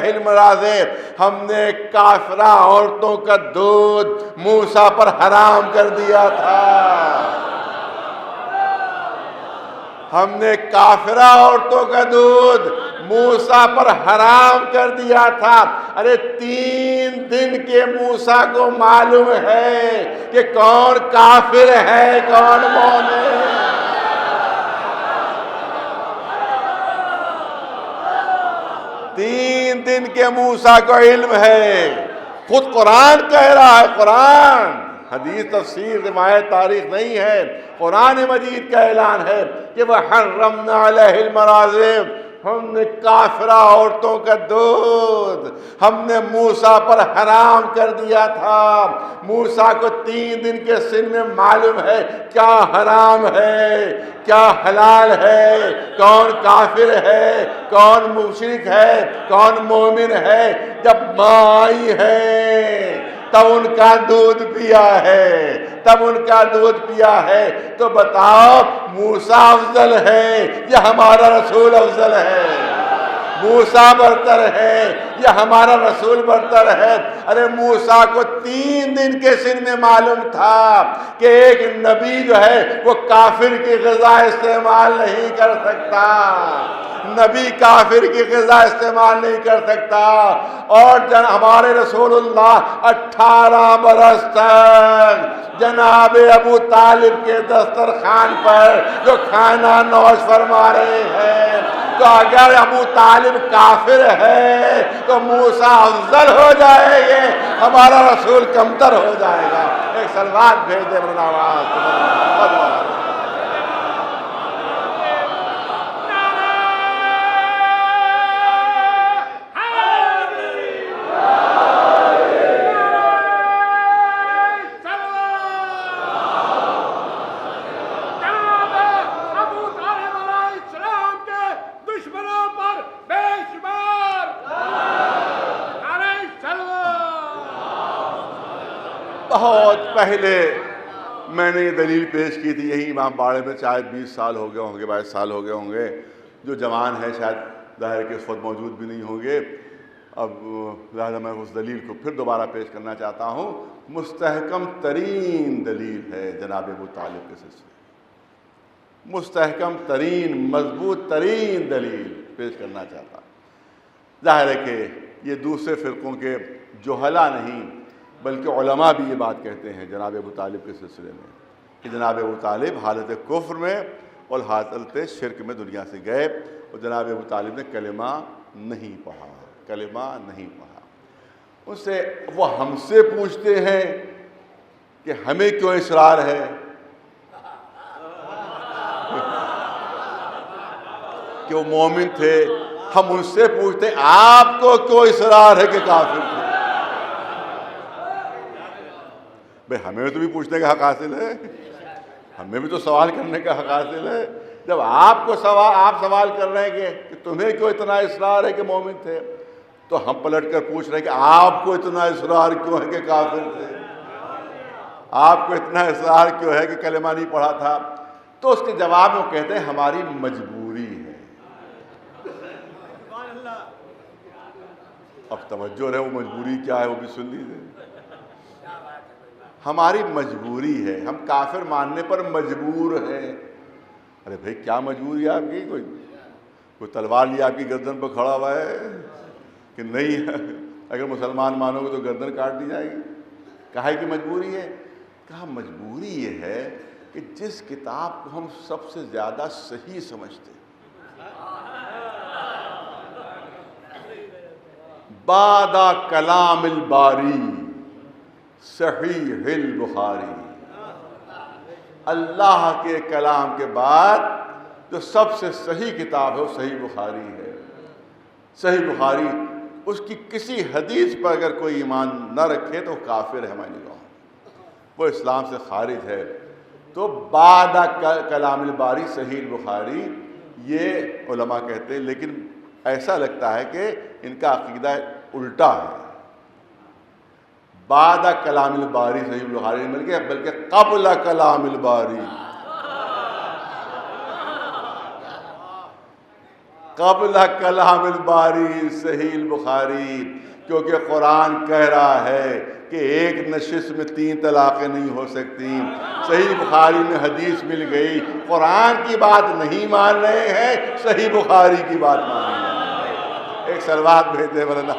الْمَرَاضِعَ، ہم نے کافرہ عورتوں کا دودھ موسیٰ پر حرام کر دیا تھا، ہم نے کافرہ عورتوں کا دودھ موسیٰ پر حرام کر دیا تھا۔ ارے 3 دن کے موسیٰ کو معلوم ہے کہ کون کافر ہے کون مومن ہے۔ 3 دن کے موسیٰ کو علم ہے، خود قرآن کہہ رہا ہے، قرآن، حدیث تفسیر روایت تاریخ نہیں ہے، قرآن مجید کا اعلان ہے کہ وَحَرَّمْنَا عَلَيْهِ الْمَرَاضِعَ، ہم نے کافرہ عورتوں کا دودھ ہم نے موسیٰ پر حرام کر دیا تھا۔ موسیٰ کو 3 دن کے سن میں معلوم ہے کیا حرام ہے کیا حلال ہے، کون کافر ہے کون مشرک ہے کون مومن ہے۔ جب ماں آئی ہے تب ان کا دودھ پیا ہے، تو بتاؤ موسیٰ افضل ہے یا ہمارا رسول افضل ہے؟ موسیٰ برتر ہے یا ہمارا رسول برتر ہے؟ ارے موسیٰ کو 3 دن کے سن میں معلوم تھا کہ ایک نبی جو ہے وہ کافر کی غذا استعمال نہیں کر سکتا، نبی کافر کی غذا استعمال نہیں کر سکتا۔ اور ہمارے رسول اللہ 18 برس تک جناب ابو طالب کے دسترخوان پر جو کھانا نوش فرما رہے ہیں، تو اگر ابو طالب کافر ہے تو موسیٰ افضل ہو جائے گے، ہمارا رسول کمتر ہو جائے گا۔ ایک سلوات بھیج دے مولانا آواز۔ بہت پہلے میں نے یہ دلیل پیش کی تھی یہی امام باڑے میں، شاید 20 سال ہو گئے ہوں گے 22 سال ہو گئے ہوں گے، جو جوان ہیں شاید ظاہر کہ اس وقت موجود بھی نہیں ہوں گے، اب لہذا میں اس دلیل کو پھر دوبارہ پیش کرنا چاہتا ہوں۔ مستحکم ترین دلیل ہے جناب ابو طالب کے سلسلے، مستحکم ترین مضبوط ترین دلیل پیش کرنا چاہتا ہوں۔ ظاہر ہے کہ یہ دوسرے فرقوں کے جہلا نہیں بلکہ علماء بھی یہ بات کہتے ہیں جناب ابو طالب کے سلسلے میں کہ جناب ابو طالب حالت کفر میں اور حالت شرک میں دنیا سے گئے، اور جناب ابو طالب نے کلمہ نہیں پڑھا۔ ان سے وہ ہم سے پوچھتے ہیں کہ ہمیں کیوں اصرار ہے کہ وہ مومن تھے، ہم ان سے پوچھتے ہیں آپ کو کیوں اصرار ہے کہ کافر تھے؟ بھئی ہمیں تو بھی پوچھنے کا حق حاصل ہے، ہمیں بھی تو سوال کرنے کا حق حاصل ہے۔ جب آپ سوال کر رہے ہیں کہ تمہیں کیوں اتنا اصرار ہے کہ مومن تھے، تو ہم پلٹ کر پوچھ رہے ہیں کہ آپ کو اتنا اصرار کیوں ہے کہ کافر تھے، آپ کو اتنا اصرار کیوں ہے کہ کلمہ نہیں پڑھا تھا؟ تو اس کے جواب میں وہ کہتے ہیں ہماری مجبوری ہے۔ اب توجہ رہے وہ مجبوری کیا ہے وہ بھی سن لیجیے۔ ہماری مجبوری ہے، ہم کافر ماننے پر مجبور ہیں۔ ارے بھائی کیا مجبوری ہے آپ کی؟ کوئی تلوار لیا آپ کی گردن پر کھڑا ہوا ہے کہ نہیں اگر مسلمان مانو گے تو گردن کاٹ دی جائے گی؟ کہا کہ مجبوری ہے؟ کہا مجبوری یہ ہے کہ جس کتاب کو ہم سب سے زیادہ صحیح سمجھتے ہیں، بعد کلام الباری صحیح البخاری، اللہ کے کلام کے بعد جو سب سے صحیح کتاب ہے وہ صحیح بخاری ہے۔ صحیح بخاری، اس کی کسی حدیث پر اگر کوئی ایمان نہ رکھے تو کافر ہے ہماری نگاہوں میں، وہ اسلام سے خارج ہے۔ تو بعد کلام الباری صحیح البخاری یہ علماء کہتے ہیں، لیکن ایسا لگتا ہے کہ ان کا عقیدہ الٹا ہے. بعد کلام الباری صحیح البخاری بلکہ قبل کلام الباری، قبل کلام الباری صحیح البخاری، کیونکہ قرآن کہہ رہا ہے کہ ایک نشست میں 3 طلاقیں نہیں ہو سکتی. صحیح بخاری میں حدیث مل گئی، قرآن کی بات نہیں مان رہے ہیں، صحیح بخاری کی بات مان رہے ہیں. ایک سلوات بھیجتے مولانا.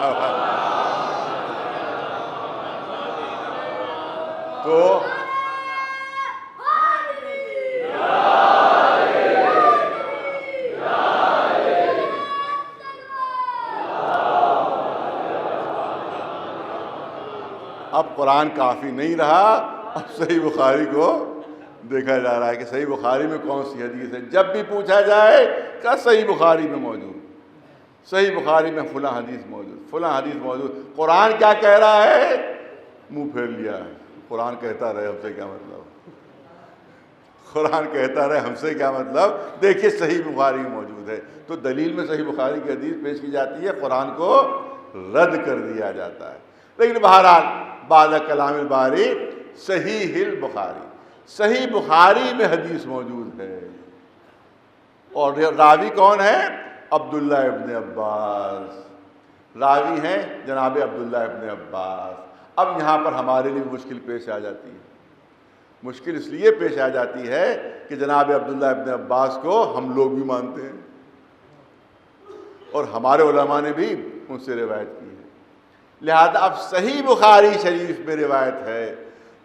تو اب قرآن کافی نہیں رہا، اب صحیح بخاری کو دیکھا جا رہا ہے کہ صحیح بخاری میں کون سی حدیث ہے. جب بھی پوچھا جائے کہ صحیح بخاری میں موجود، صحیح بخاری میں فلاں حدیث موجود، فلاں حدیث موجود. قرآن کیا کہہ رہا ہے؟ منہ پھیر لیا. قرآن کہتا رہے، ہم سے کیا مطلب؟ قرآن کہتا رہے، ہم سے کیا مطلب؟ دیکھیے صحیح بخاری میں موجود ہے تو دلیل میں صحیح بخاری کی حدیث پیش کی جاتی ہے، قرآن کو رد کر دیا جاتا ہے. لیکن بہرحال بعد کلام الباری صحیح البخاری، صحیح بخاری میں حدیث موجود ہے. اور راوی کون ہے؟ عبداللہ ابن عباس. راوی ہیں جناب عبداللہ ابن عباس. اب یہاں پر ہمارے لیے مشکل پیش آ جاتی ہے. مشکل اس لیے پیش آ جاتی ہے کہ جناب عبداللہ ابن عباس کو ہم لوگ بھی مانتے ہیں اور ہمارے علماء نے بھی ان سے روایت کی ہے. لہذا اب صحیح بخاری شریف میں روایت ہے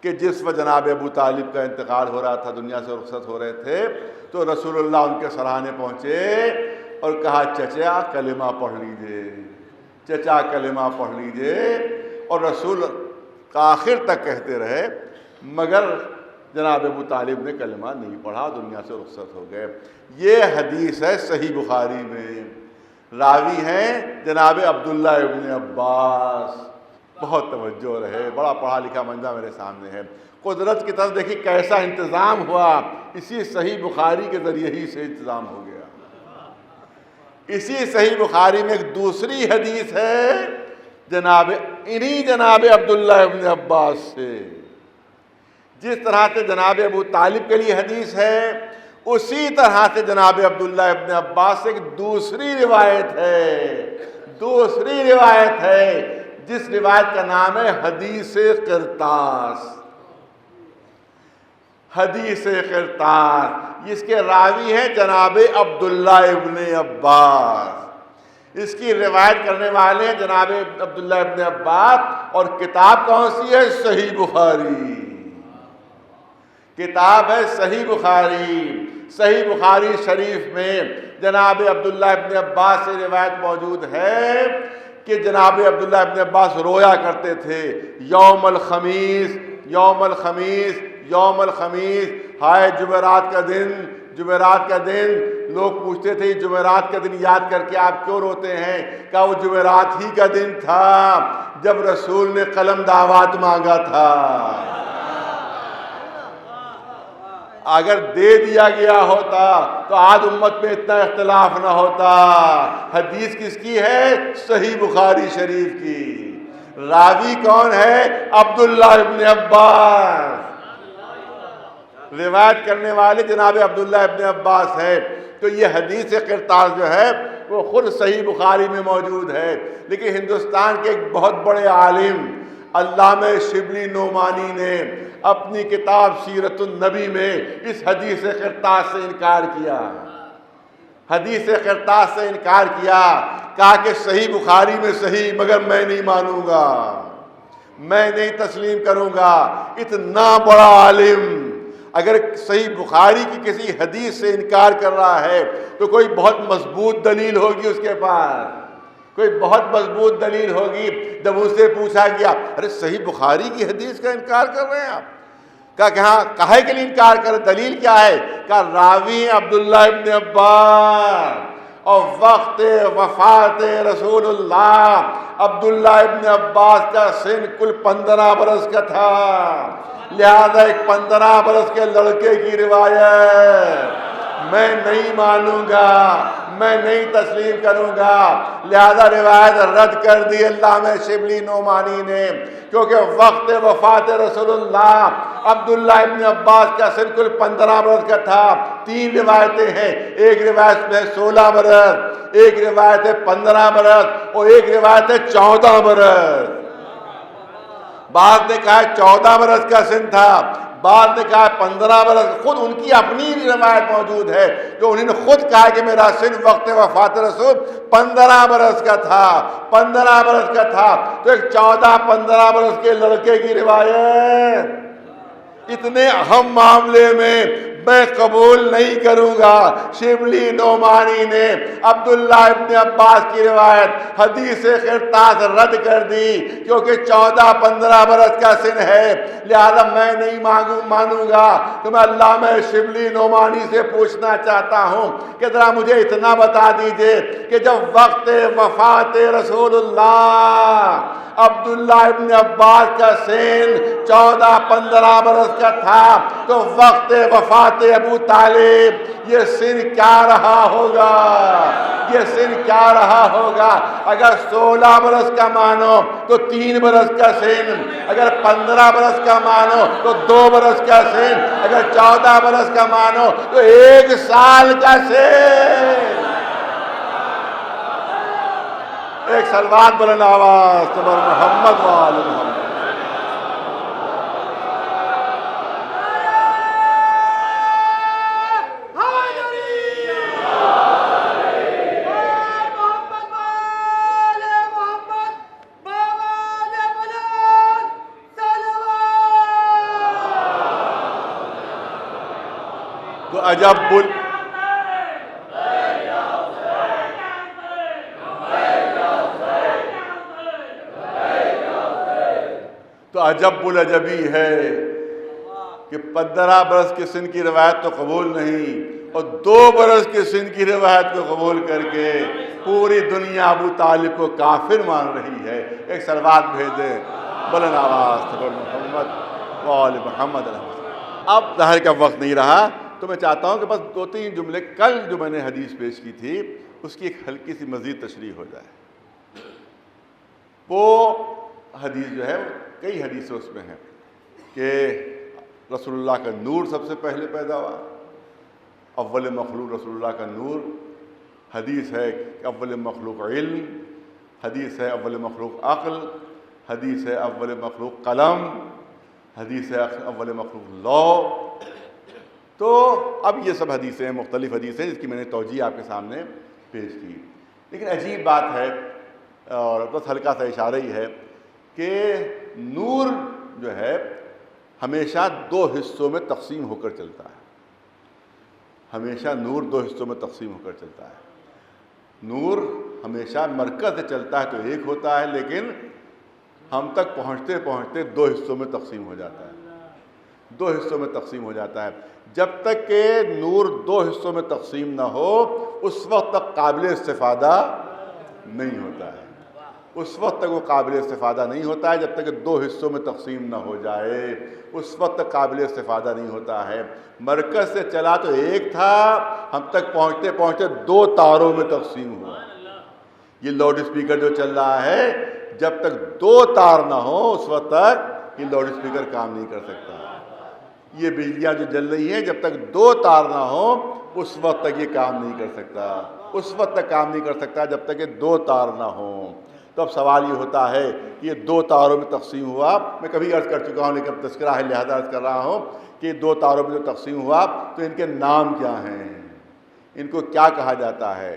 کہ جس وقت جناب ابو طالب کا انتقال ہو رہا تھا، دنیا سے رخصت ہو رہے تھے، تو رسول اللہ ان کے سرانے پہنچے اور کہا چچا کلمہ پڑھ لیجئے، چچا کلمہ پڑھ لیجئے. اور رسول آخر تک کہتے رہے، مگر جناب ابو طالب نے کلمہ نہیں پڑھا، دنیا سے رخصت ہو گئے. یہ حدیث ہے صحیح بخاری میں. راوی ہیں جناب عبداللہ ابن عباس. بہت توجہ رہے، بڑا پڑھا لکھا منظر میرے سامنے ہے. قدرت کی طرف دیکھیے کیسا انتظام ہوا، اسی صحیح بخاری کے ذریعے ہی سے انتظام ہو گیا. اسی صحیح بخاری میں ایک دوسری حدیث ہے جناب عبداللہ ابن عباس سے. جس طرح سے جناب ابو طالب کے لیے حدیث ہے، اسی طرح سے جناب عبداللہ ابن عباس سے ایک دوسری روایت ہے جس روایت کا نام ہے حدیث قرطاس. حدیث قرطاس، جس کے راوی ہیں جناب عبداللہ ابن عباس. اس کی روایت کرنے والے ہیں جناب عبداللہ ابن عباس. اور کتاب کون سی ہے؟ صحیح بخاری. کتاب ہے صحیح بخاری. صحیح بخاری شریف میں جناب عبداللہ ابن عباس سے روایت موجود ہے کہ جناب عبداللہ ابن عباس رویا کرتے تھے، یوم الخمیس یوم الخمیس یوم الخمیس، ہائے جمعرات کا دن، جمعرات کا دن. لوگ پوچھتے تھے جمعرات کا دن یاد کر کے آپ کیوں روتے ہیں؟ کہا وہ جمعرات ہی کا دن تھا جب رسول نے قلم دعوات مانگا تھا. اگر دے دیا گیا ہوتا تو آج امت میں اتنا اختلاف نہ ہوتا. حدیث کس کی ہے؟ صحیح بخاری شریف کی. راوی کون ہے؟ عبداللہ ابن عباس. روایت کرنے والے جناب عبداللہ ابن عباس ہے. تو یہ حدیث قرطاس جو ہے وہ خود صحیح بخاری میں موجود ہے. لیکن ہندوستان کے ایک بہت بڑے عالم علامہ شبلی نعمانی نے اپنی کتاب سیرت النبی میں اس حدیث قرطاس سے انکار کیا. حدیث قرطاس سے انکار کیا، کہا کہ صحیح بخاری میں صحیح، مگر میں نہیں مانوں گا، میں نہیں تسلیم کروں گا. اتنا بڑا عالم اگر صحیح بخاری کی کسی حدیث سے انکار کر رہا ہے تو کوئی بہت مضبوط دلیل ہوگی اس کے پاس، کوئی بہت مضبوط دلیل ہوگی. جب اس سے پوچھا گیا ارے صحیح بخاری کی حدیث کا انکار کر رہے ہیں آپ؟ کہا کہ ہاں. کہے کے لیے انکار کر، دلیل کیا ہے؟ کہا راوی عبداللہ ابن عباس، اور وقت وفات رسول اللہ عبداللہ ابن عباس کا سن کل 15 برس کا تھا. لہذا ایک 15 برس کے لڑکے کی روایت میں نہیں مانوں گا، میں نہیں تسلیم کروں گا۔ لہذا روایت رد کر دی علامہ شبلی نعمانی نے، کیونکہ وقت وفات رسول اللہ عبداللہ ابن عباس کا سن کل 15 برس کا تھا۔ 3 روایتیں ہیں، ایک روایت میں 16 برس، ایک روایت ہے 15 برس اور ایک روایت ہے 14 برس۔ بعض نے کہا 14 برس کا سن تھا، بعض نے کہا 15 برس۔ خود ان کی اپنی روایت موجود ہے جو انہوں نے خود کہا کہ میرا سن وقت وفات رسول 15 برس کا تھا، 15 برس کا تھا۔ تو ایک 14-15 برس کے لڑکے کی روایت اتنے اہم معاملے میں قبول نہیں کروں گا۔ شبلی نعمانی نے عبداللہ ابن عباس کی روایت حدیث قرطاس رد کر دی، کیونکہ 14-15 برس کا سن ہے، لہذا میں نہیں مانوں گا۔ تو میں علامہ شبلی نعمانی سے پوچھنا چاہتا ہوں کہ ذرا مجھے اتنا بتا دیجئے کہ جب وقت وفات رسول اللہ عبداللہ ابن عباس کا سن 14-15 برس کا تھا، تو وقت وفات ابو طالب یہ سن کیا رہا ہوگا؟ یہ سن کیا رہا ہوگا؟ اگر 16 برس کا مانو تو 3 برس کا سن، اگر 15 برس کا مانو تو 2 برس کا سن، اگر 14 برس کا مانو تو 1 سال کا سن۔ ایک سلوات بلند آواز تمہر محمد وآل محمد۔ تو عجب العجبی ہے کہ 15 برس کے سن کی روایت تو قبول نہیں اور 2 برس کے سن کی روایت کو قبول کر کے پوری دنیا ابو طالب کو کافر مان رہی ہے۔ ایک سلوات بھیجیں بلند آواز تمہر محمد وآل محمد۔ اب ظاہر کا وقت نہیں رہا تو میں چاہتا ہوں کہ بس 2-3 جملے کل جو میں نے حدیث پیش کی تھی اس کی ایک ہلکی سی مزید تشریح ہو جائے۔ وہ حدیث جو ہے کئی حدیثیں اس میں ہیں کہ رسول اللہ کا نور سب سے پہلے پیدا ہوا، اول مخلوق رسول اللہ کا نور۔ حدیث ہے کہ اول مخلوق علم، حدیث ہے اول مخلوق عقل، حدیث ہے اول مخلوق قلم، حدیث ہے اول مخلوق لوح۔ تو اب یہ سب حدیثیں ہیں، مختلف حدیثیں جس کی میں نے توجیہ آپ کے سامنے پیش کی، لیکن عجیب بات ہے اور بس ہلکا سا اشارہ ہی ہے کہ نور جو ہے ہمیشہ 2 حصوں میں تقسیم ہو کر چلتا ہے۔ ہمیشہ نور 2 حصوں میں تقسیم ہو کر چلتا ہے۔ نور ہمیشہ مرکز سے چلتا ہے تو ایک ہوتا ہے، لیکن ہم تک پہنچتے پہنچتے 2 حصوں میں تقسیم ہو جاتا ہے، 2 حصوں میں تقسیم ہو جاتا ہے۔ جب تک کہ نور 2 حصوں میں تقسیم نہ ہو اس وقت تک قابل استفادہ نہیں ہوتا ہے، اس وقت تک وہ قابل استفادہ نہیں ہوتا ہے جب تک کہ 2 حصوں میں تقسیم نہ ہو جائے، اس وقت تک قابل استفادہ نہیں ہوتا ہے۔ مرکز سے چلا تو ایک تھا، ہم تک پہنچتے پہنچتے 2 تاروں میں تقسیم ہوا۔ یہ لاؤڈ اسپیکر جو چل رہا ہے جب تک 2 تار نہ ہو اس وقت تک یہ لاؤڈ اسپیکر کام نہیں کر سکتا۔ یہ بجلیاں جو جل رہی ہیں جب تک 2 تار نہ ہو اس وقت تک یہ کام نہیں کر سکتا، اس وقت تک کام نہیں کر سکتا جب تک کہ 2 تار نہ ہوں۔ تو اب سوال یہ ہوتا ہے کہ یہ 2 تاروں میں تقسیم ہوا، میں کبھی عرض کر چکا ہوں لیکن اب تذکرہ ہے لہذا عرض کر رہا ہوں کہ یہ 2 تاروں میں جو تقسیم ہوا تو ان کے نام کیا ہیں، ان کو کیا کہا جاتا ہے؟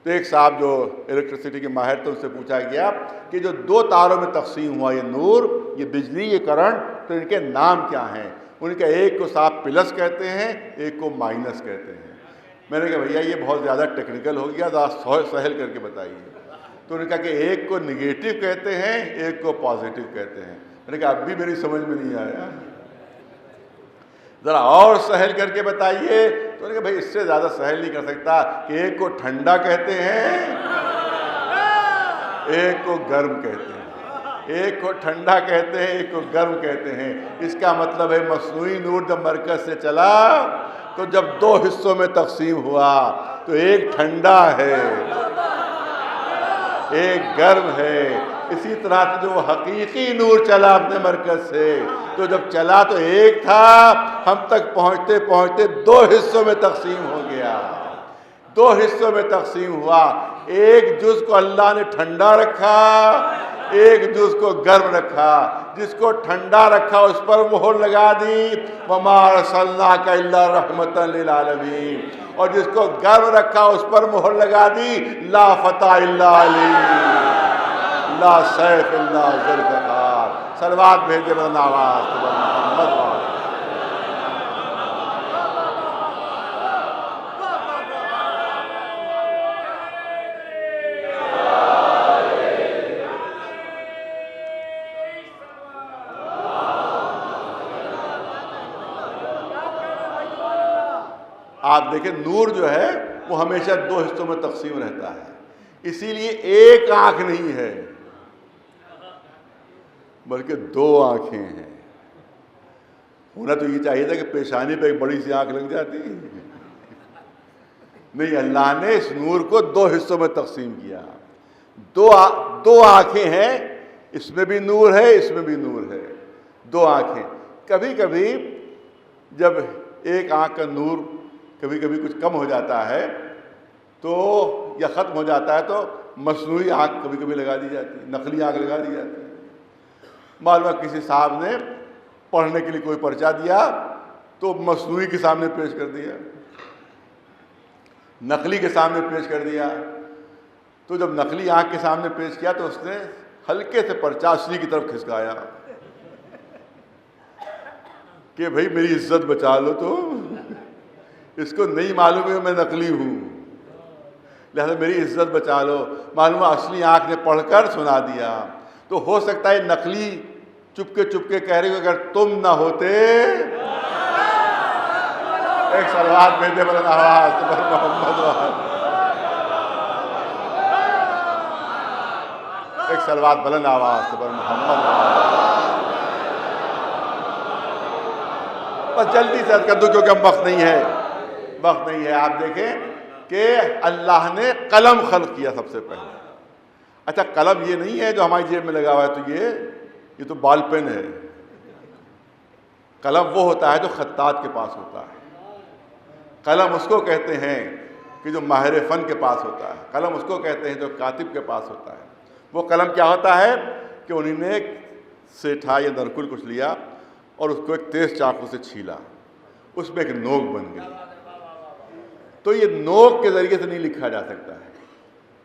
تو ایک صاحب جو الیکٹرسٹی کے ماہر تھے ان سے پوچھا گیا کہ جو 2 تاروں میں تقسیم ہوا یہ نور، یہ بجلی، یہ کرنٹ، تو ان کے نام کیا ہیں؟ ان کا ایک کو صاحب پلس کہتے ہیں، ایک کو مائنس کہتے ہیں۔ میں نے کہا بھیا یہ بہت زیادہ ٹیکنیکل ہو گیا، ذرا سہل کر کے بتائیے۔ تو انہوں نے کہا کہ ایک کو نگیٹو کہتے ہیں، ایک کو پازیٹو کہتے ہیں۔ میں نے کہا اب بھی میری سمجھ میں نہیں آیا، ذرا اور سہل کر کے بتائیے۔ تو انہوں نے کہا بھائی اس سے زیادہ سہل نہیں کر سکتا کہ ایک کو ٹھنڈا کہتے ہیں، ایک کو گرم کہتے ہیں۔ ایک کو ٹھنڈا کہتے ہیں، ایک کو گرم کہتے ہیں۔ اس کا مطلب ہے مصنوعی نور جب مرکز سے چلا تو جب دو حصوں میں تقسیم ہوا تو ایک ٹھنڈا ہے، ایک گرم ہے۔ اسی طرح سے جو حقیقی نور چلا اپنے مرکز سے، تو جب چلا تو ایک تھا، ہم تک پہنچتے پہنچتے دو حصوں میں تقسیم ہو گیا، دو حصوں میں تقسیم ہوا۔ ایک جز کو اللہ نے ٹھنڈا رکھا، ایک جز کو گرم رکھا۔ جس کو ٹھنڈا رکھا اس پر مہر لگا دی، وَمَا أَرْسَلْنَاكَ إِلَّا رَحْمَةً لِّلْعَالَمِينَ، اور جس کو گرم رکھا اس پر مہر لگا دی، لا فتح الا علی، لا سیف الا ذوالفقار۔ صلوات بھیجے بلند آواز سے محمد وعلیہ۔ آپ دیکھیں نور جو ہے وہ ہمیشہ دو حصوں میں تقسیم رہتا ہے، اسی لیے ایک آنکھ نہیں ہے بلکہ دو آنکھیں ہیں۔ ہونا تو یہ چاہیے تھا کہ پیشانی پہ ایک بڑی سی آنکھ لگ جاتی، نہیں، اللہ نے اس نور کو دو حصوں میں تقسیم کیا۔ دو آنکھیں ہیں، اس میں بھی نور ہے، اس میں بھی نور ہے، دو آنکھیں۔ کبھی کبھی جب ایک آنکھ کا نور کبھی کبھی کچھ کم ہو جاتا ہے تو یا ختم ہو جاتا ہے تو مصنوعی آنکھ کبھی کبھی لگا دی جاتی ہے، نقلی آنکھ لگا دی جاتی ہے۔ معلوم کسی صاحب نے پڑھنے کے لیے کوئی پرچہ دیا تو مصنوعی کے سامنے پیش کر دیا، نقلی کے سامنے پیش کر دیا۔ تو جب نقلی آنکھ کے سامنے پیش کیا تو اس نے ہلکے سے پرچہ اصلی کی طرف کھسکایا کہ بھئی میری عزت بچا لو، تو اس کو نہیں معلوم ہے میں نقلی ہوں، لہذا میری عزت بچا لو۔ معلوم اصلی آنکھ نے پڑھ کر سنا دیا۔ تو ہو سکتا ہے نقلی چپکے چپکے کہہ رہے ہو اگر تم نہ ہوتے، ایک صلوات بھیجے بلند آواز سے پر محمد وعلیہ، ایک صلوات بلند آواز سے پر محمد وعلیہ۔ بس جلدی سے عرض کر دوں کیونکہ اب وقت نہیں ہے، وقت نہیں ہے۔ آپ دیکھیں کہ اللہ نے قلم خلق کیا سب سے پہلے۔ اچھا قلم یہ نہیں ہے جو ہماری جیب میں لگا ہوا ہے، تو یہ تو بال پین ہے۔ قلم وہ ہوتا ہے جو خطاط کے پاس ہوتا ہے، قلم اس کو کہتے ہیں کہ جو ماہر فن کے پاس ہوتا ہے، قلم اس کو کہتے ہیں جو کاتب کے پاس ہوتا ہے۔ وہ قلم کیا ہوتا ہے کہ انہوں نے ایک سیٹھا یا نرکل کچھ لیا اور اس کو ایک تیز چاقو سے چھیلا، اس میں ایک نوک بن گئی۔ تو یہ نوک کے ذریعے سے نہیں لکھا جا سکتا ہے،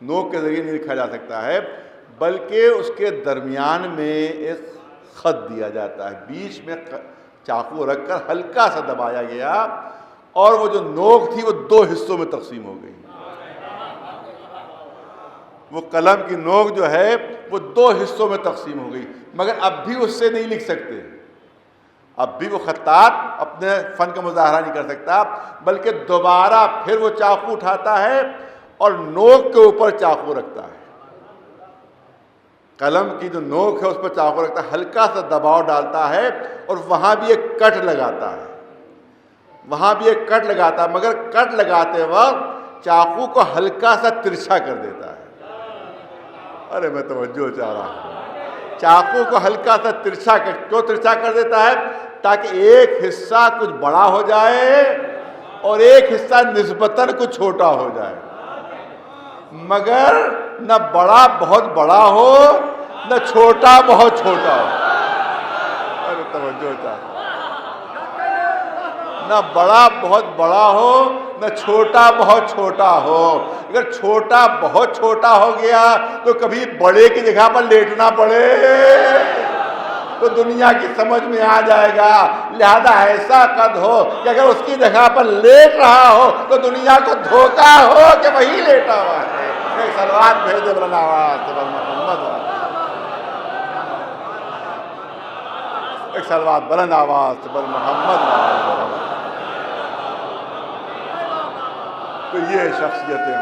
نوک کے ذریعے نہیں لکھا جا سکتا ہے، بلکہ اس کے درمیان میں ایک خط دیا جاتا ہے، بیچ میں چاقو رکھ کر ہلکا سا دبایا گیا اور وہ جو نوک تھی وہ دو حصوں میں تقسیم ہو گئی۔ وہ قلم کی نوک جو ہے وہ دو حصوں میں تقسیم ہو گئی، مگر اب بھی اس سے نہیں لکھ سکتے، اب بھی وہ خطاط اپنے فن کا مظاہرہ نہیں کر سکتا، بلکہ دوبارہ پھر وہ چاقو اٹھاتا ہے اور نوک کے اوپر چاقو رکھتا ہے۔ قلم کی جو نوک ہے اس پر چاقو رکھتا ہے، ہلکا سا دباؤ ڈالتا ہے اور وہاں بھی ایک کٹ لگاتا ہے، وہاں بھی ایک کٹ لگاتا ہے، مگر کٹ لگاتے وقت چاقو کو ہلکا سا ترچھا کر دیتا ہے۔ ارے میں توجہ چاہ رہا ہوں، چاقو کو ہلکا سا ترچھا کیوں ترچھا کر دیتا ہے؟ تاکہ ایک حصہ کچھ بڑا ہو جائے اور ایک حصہ نسبتاً کچھ چھوٹا ہو جائے، مگر نہ بڑا بہت بڑا ہو نہ چھوٹا بہت چھوٹا ہو۔ ارے توجہ چاہ، نہ بڑا بہت بڑا ہو نہ چھوٹا بہت چھوٹا ہو۔ اگر چھوٹا بہت چھوٹا ہو گیا تو کبھی بڑے کی جگہ پر لیٹنا پڑے تو دنیا کی سمجھ میں آ جائے گا، لہذا ایسا قد ہو کہ اگر اس کی جگہ پر لیٹ رہا ہو تو دنیا کو دھوکہ ہو کہ وہی لیٹا ہوا ہے۔ ایک صلوات بھیجے بلند آواز سے پر محمد، ایک صلوات بلند آواز سے پر محمد۔ تو یہ شخصیتیں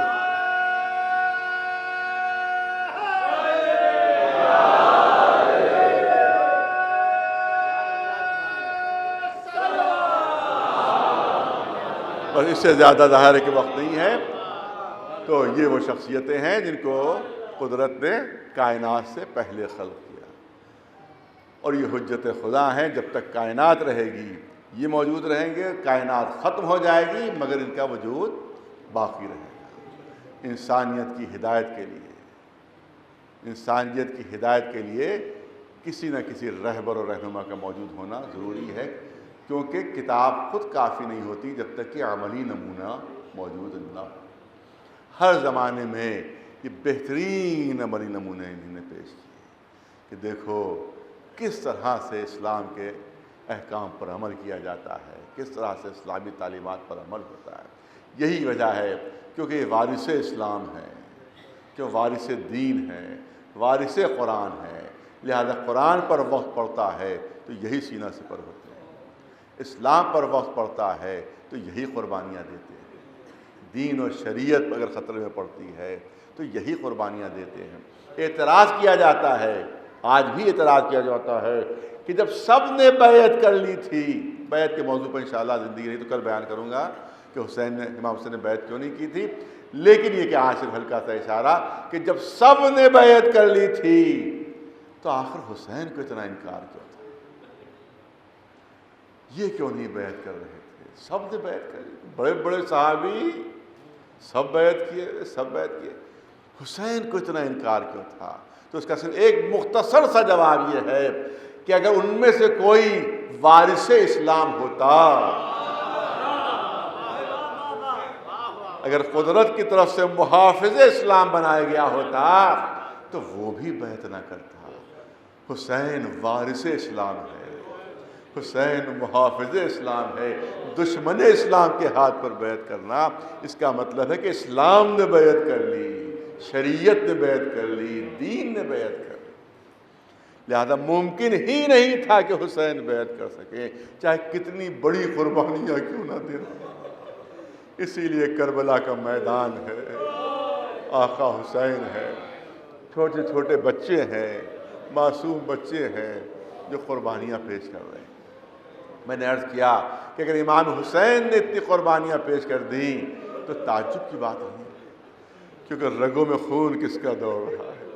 اس سے زیادہ ظاہر ہے کہ وقت نہیں ہے. تو یہ وہ شخصیتیں ہیں جن کو قدرت نے کائنات سے پہلے خلق کیا، اور یہ حجت خدا ہیں. جب تک کائنات رہے گی یہ موجود رہیں گے، کائنات ختم ہو جائے گی مگر ان کا وجود باقی رہے گا. انسانیت کی ہدایت کے لیے، انسانیت کی ہدایت کے لیے کسی نہ کسی رہبر و رہنما کا موجود ہونا ضروری ہے، کیونکہ کتاب خود کافی نہیں ہوتی جب تک کہ عملی نمونہ موجود نہ ہو. ہر زمانے میں یہ بہترین عملی نمونے انہوں نے پیش کیے کہ دیکھو کس طرح سے اسلام کے احکام پر عمل کیا جاتا ہے، کس طرح سے اسلامی تعلیمات پر عمل ہوتا ہے. یہی وجہ ہے کیونکہ یہ وارث اسلام ہے، کہ وارث دین ہے، وارث قرآن ہے، لہذا قرآن پر وقت پڑتا ہے تو یہی سینہ سپر ہوتے ہیں، اسلام پر وقت پڑتا ہے تو یہی قربانیاں دیتے ہیں، دین و شریعت اگر خطرے میں پڑتی ہے تو یہی قربانیاں دیتے ہیں. اعتراض کیا جاتا ہے، آج بھی اعتراض کیا جاتا ہے کہ جب سب نے بیعت کر لی تھی، بیعت کے موضوع پر انشاءاللہ زندگی رہی تو کل بیان کروں گا کہ امام حسین نے بیعت کیوں نہیں کی تھی، لیکن یہ کہ آج صرف ہلکا سا اشارہ کہ جب سب نے بیعت کر لی تھی تو آخر حسین کو اتنا انکار کیوں تھا؟ یہ کیوں نہیں بیعت کر رہے تھے؟ سب نے بیعت کر لی، بڑے بڑے صحابی سب بیعت کیے، حسین کو اتنا انکار کیوں تھا؟ تو اس کا صرف ایک مختصر سا جواب یہ ہے کہ اگر ان میں سے کوئی وارث اسلام ہوتا، اگر قدرت کی طرف سے محافظ اسلام بنایا گیا ہوتا تو وہ بھی بیعت نہ کرتا. حسین وارث اسلام ہے، حسین محافظ اسلام ہے. دشمن اسلام کے ہاتھ پر بیعت کرنا اس کا مطلب ہے کہ اسلام نے بیعت کر لی، شریعت نے بیعت کر لی، دین نے بیعت کر لی. لہذا ممکن ہی نہیں تھا کہ حسین بیعت کر سکے، چاہے کتنی بڑی قربانیاں کیوں نہ دے. اسی لیے کربلا کا میدان ہے، آقا حسین ہے، چھوٹے چھوٹے بچے ہیں، معصوم بچے ہیں جو قربانیاں پیش کر رہے ہیں. میں نے عرض کیا کہ اگر امام حسین نے اتنی قربانیاں پیش کر دیں تو تعجب کی بات نہیں، کیونکہ رگوں میں خون کس کا دوڑ رہا ہے.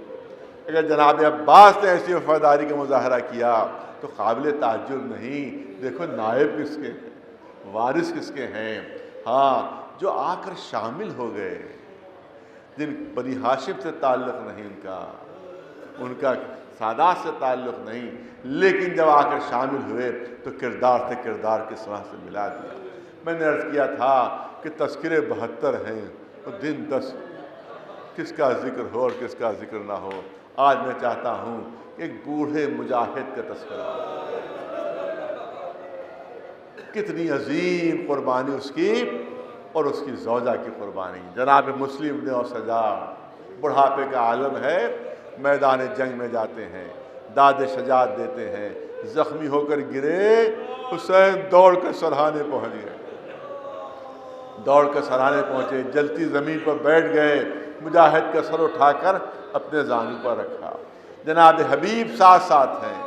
اگر جناب عباس نے ایسی وفاداری کا مظاہرہ کیا تو قابل تعجب نہیں. دیکھو نائب کس کے ہیں، وارث کس کے ہیں؟ ہاں، جو آ کر شامل ہو گئے، جن بنی ہاشم سے تعلق نہیں ان کا سادات سے تعلق نہیں، لیکن جب آ کر شامل ہوئے تو کردار سے کردار کس طرح سے ملا دیا. میں نے عرض کیا تھا کہ تذکرے 72 ہیں اور دن 10، کس کا ذکر ہو اور کس کا ذکر نہ ہو. آج میں چاہتا ہوں کہ ایک بوڑھے مجاہد کا تذکرہ ہو. کتنی عظیم قربانی اس کی اور اس کی زوجہ کی قربانی. جناب مسلم ابن اوسجا بڑھاپے کا عالم ہے، میدان جنگ میں جاتے ہیں، داد شجاعت دیتے ہیں، زخمی ہو کر گرے، حسین دوڑ کر سرہانے پہنچ گئے، دوڑ کر سرہانے پہنچے، جلتی زمین پر بیٹھ گئے، مجاہد کا سر اٹھا کر اپنے زانو پر رکھا. جناب حبیب ساتھ ہیں،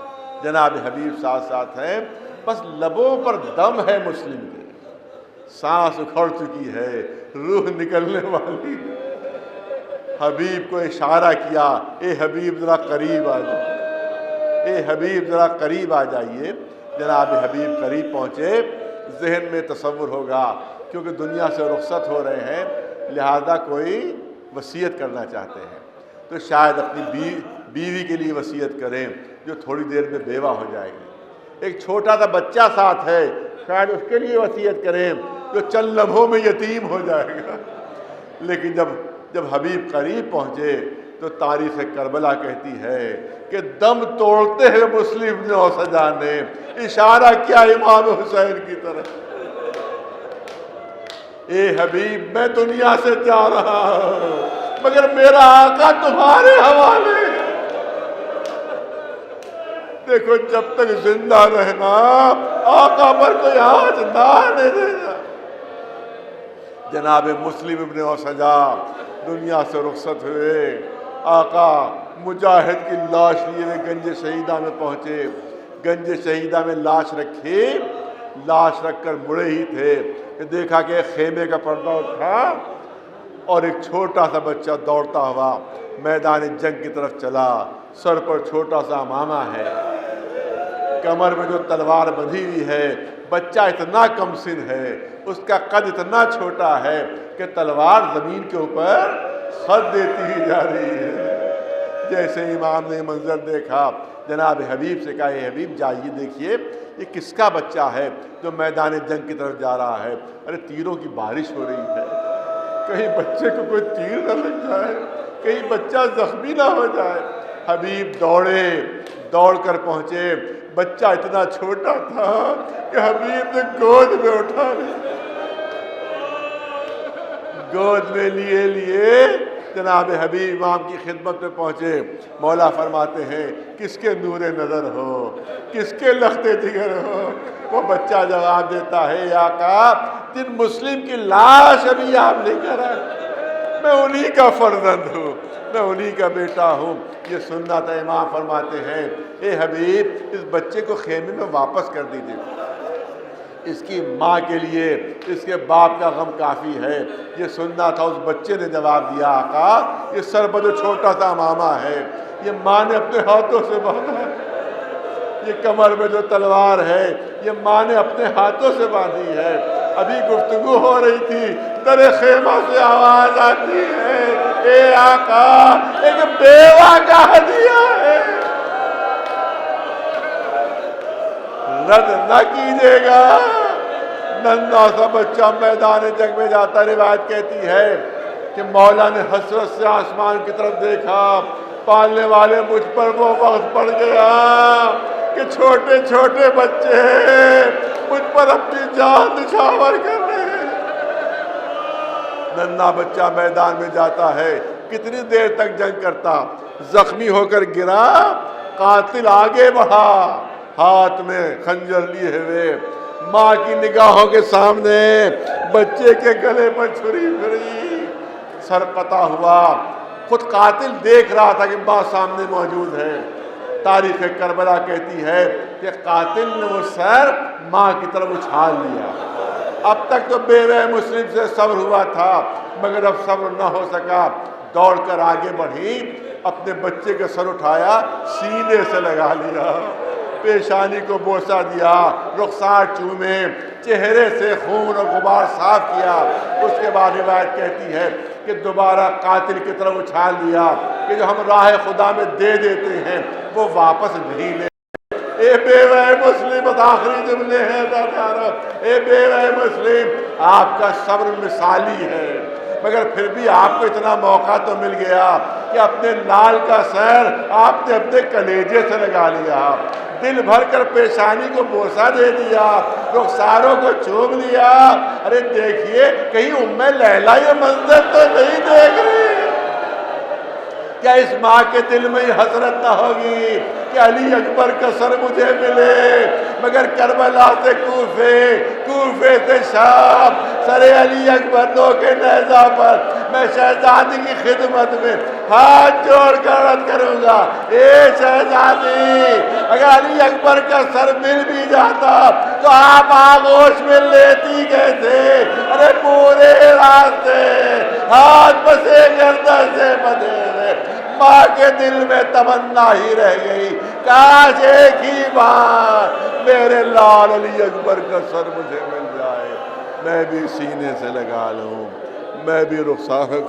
جناب حبیب ساتھ ہیں، بس لبوں پر دم ہے مسلم کے، سانس اکھڑ چکی ہے، روح نکلنے والی. حبیب کو اشارہ کیا، اے حبیب ذرا قریب آ جائیے، اے حبیب ذرا قریب آ جائیے. جناب حبیب قریب پہنچے. ذہن میں تصور ہوگا کیونکہ دنیا سے رخصت ہو رہے ہیں، لہذا کوئی وصیت کرنا چاہتے ہیں تو شاید اپنی بیوی کے لیے وصیت کریں جو تھوڑی دیر میں بیوہ ہو جائے گی. ایک چھوٹا سا بچہ ساتھ ہے، شاید اس کے لیے وصیت کریں جو چند لمحوں میں یتیم ہو جائے گا. لیکن جب حبیب قریب پہنچے تو تاریخ کربلا کہتی ہے کہ دم توڑتے ہوئے مسلم ابن اوسجا نے اشارہ کیا امام حسین کی طرف، اے حبیب میں دنیا سے جا رہا ہوں مگر میرا آقا تمہارے حوالے. دیکھو جب تک زندہ رہنا آقا پر کوئی ہاتھ نہ آنے دینا. جناب مسلم ابن اوسجا دنیا سے رخصت ہوئے، آقا مجاہد کی لاش لیے ہوئے گنج شہیدہ میں پہنچے. گنج شہیدہ میں لاش رکھی، لاش رکھ کر مڑے ہی تھے کہ دیکھا کہ ایک خیمے کا پردہ اٹھا اور ایک چھوٹا سا بچہ دوڑتا ہوا میدان جنگ کی طرف چلا، سر پر چھوٹا سا امامہ ہے، کمر میں جو تلوار بندھی ہوئی ہے، بچہ اتنا کم سن ہے، اس کا قد اتنا چھوٹا ہے کہ تلوار زمین کے اوپر خط دیتی ہی جا رہی ہے۔ جیسے امام نے منظر دیکھا، جناب حبیب سے کہا، اے حبیب جائیے دیکھیے یہ کس کا بچہ ہے جو میدان جنگ کی طرف جا رہا ہے؟ ارے تیروں کی بارش ہو رہی ہے، کہیں بچے کو کوئی تیر نہ لگ جائے، کہیں بچہ زخمی نہ ہو جائے۔ حبیب دوڑ کر پہنچے، بچہ اتنا چھوٹا تھا کہ حبیب نے گود میں اٹھا لیا، گود میں لیے جناب حبیب امام کی خدمت میں پہنچے۔ مولا فرماتے ہیں کس کے نور نظر ہو، کس کے لخت جگر ہو؟ وہ بچہ جواب دیتا ہے، یا آقا جن مسلم کی لاش ابھی آپ لے کر آئے، میں انہی کا فرزند ہوں، میں انہی کا بیٹا ہوں۔ یہ سننا تھا۔ امام فرماتے ہیں، اے حبیب اس بچے کو خیمے میں واپس کر دیجیے، اس کی ماں کے لیے اس کے باپ کا غم کافی ہے۔ یہ سننا تھا۔ اس بچے نے جواب دیا، آقا یہ سر پر جو چھوٹا سا امامہ ہے یہ ماں نے اپنے ہاتھوں سے باندھا ہے، یہ کمر میں جو تلوار ہے یہ ماں نے اپنے ہاتھوں سے باندھی ہے۔ ابھی گفتگو ہو رہی تھی، در خیمہ سے آواز آتی ہے، اے آقا ایک بیوہ کا ہدیہ ہے، رد نہ کیجیے گا۔ ننھا سا بچہ میدان جنگ میں جاتا، روایت کہتی ہے کہ مولا نے حسرت سے آسمان کی طرف دیکھا، پالنے والے مجھ پر وہ وقت پڑ گیا کہ چھوٹے چھوٹے بچے مجھ پر اپنی جان نچھاور کر رہے ہیں۔ ننھا بچہ میدان میں جاتا ہے، کتنی دیر تک جنگ کرتا، زخمی ہو کر گرا، قاتل آگے بڑھا، ہاتھ میں خنجر لیے ہوئے، ماں کی نگاہوں کے سامنے بچے کے گلے پر چھری پھری، سر قطع ہوا۔ خود قاتل دیکھ رہا تھا کہ ماں سامنے موجود ہے۔ تاریخ کربلا کہتی ہے کہ قاتل نے وہ سر ماں کی طرف اچھال لیا۔ اب تک تو بیوہ مسلم سے صبر ہوا تھا، مگر اب صبر نہ ہو سکا، دوڑ کر آگے بڑھی، اپنے بچے کا سر اٹھایا، سینے سے لگا لیا، پیشانی کو بوسہ دیا، رخسار چومے، چہرے سے خون اور غبار صاف کیا۔ اس کے بعد روایت کہتی ہے کہ دوبارہ قاتل کی طرف اچھال لیا کہ جو ہم راہ خدا میں دے دیتے ہیں وہ واپس نہیں لے۔ اے بیوہ مسلم، آخری جملے ہیں دادارہ، اے بیوہ مسلم آپ کا صبر مثالی ہے، مگر پھر بھی آپ کو اتنا موقع تو مل گیا کہ اپنے لال کا سر آپ نے اپنے کلیجے سے لگا لیا، دل بھر کر پیشانی کو بوسہ دے دیا، رخساروں کو چوم لیا۔ ارے دیکھیے کہیں ام لیلا یہ منظر تو نہیں دیکھ رہی؟ کیا اس ماں کے دل میں یہ حسرت نہ ہوگی کہ علی اکبر کا سر مجھے ملے؟ مگر کربلا سے کوفے سے شام، سر علی اکبر دو کے نیزہ پر میں شہزادی کی خدمت میں ہاتھ جوڑ کر عرض کروں گا، اے شہزادی اگر علی اکبر کا سر مل بھی جاتا تو آپ آغوش میں لیتی کیسے؟ ارے پورے راستے ہاتھ بسے گردن سے بدے ہوئے، ماں کے دل میں تمنا ہی رہ گئی، کاش ایک ہی بار میرے لال علی اکبر کا سر مجھے مل جائے، میں بھی سینے سے لگا لوں، میں بھی رخسار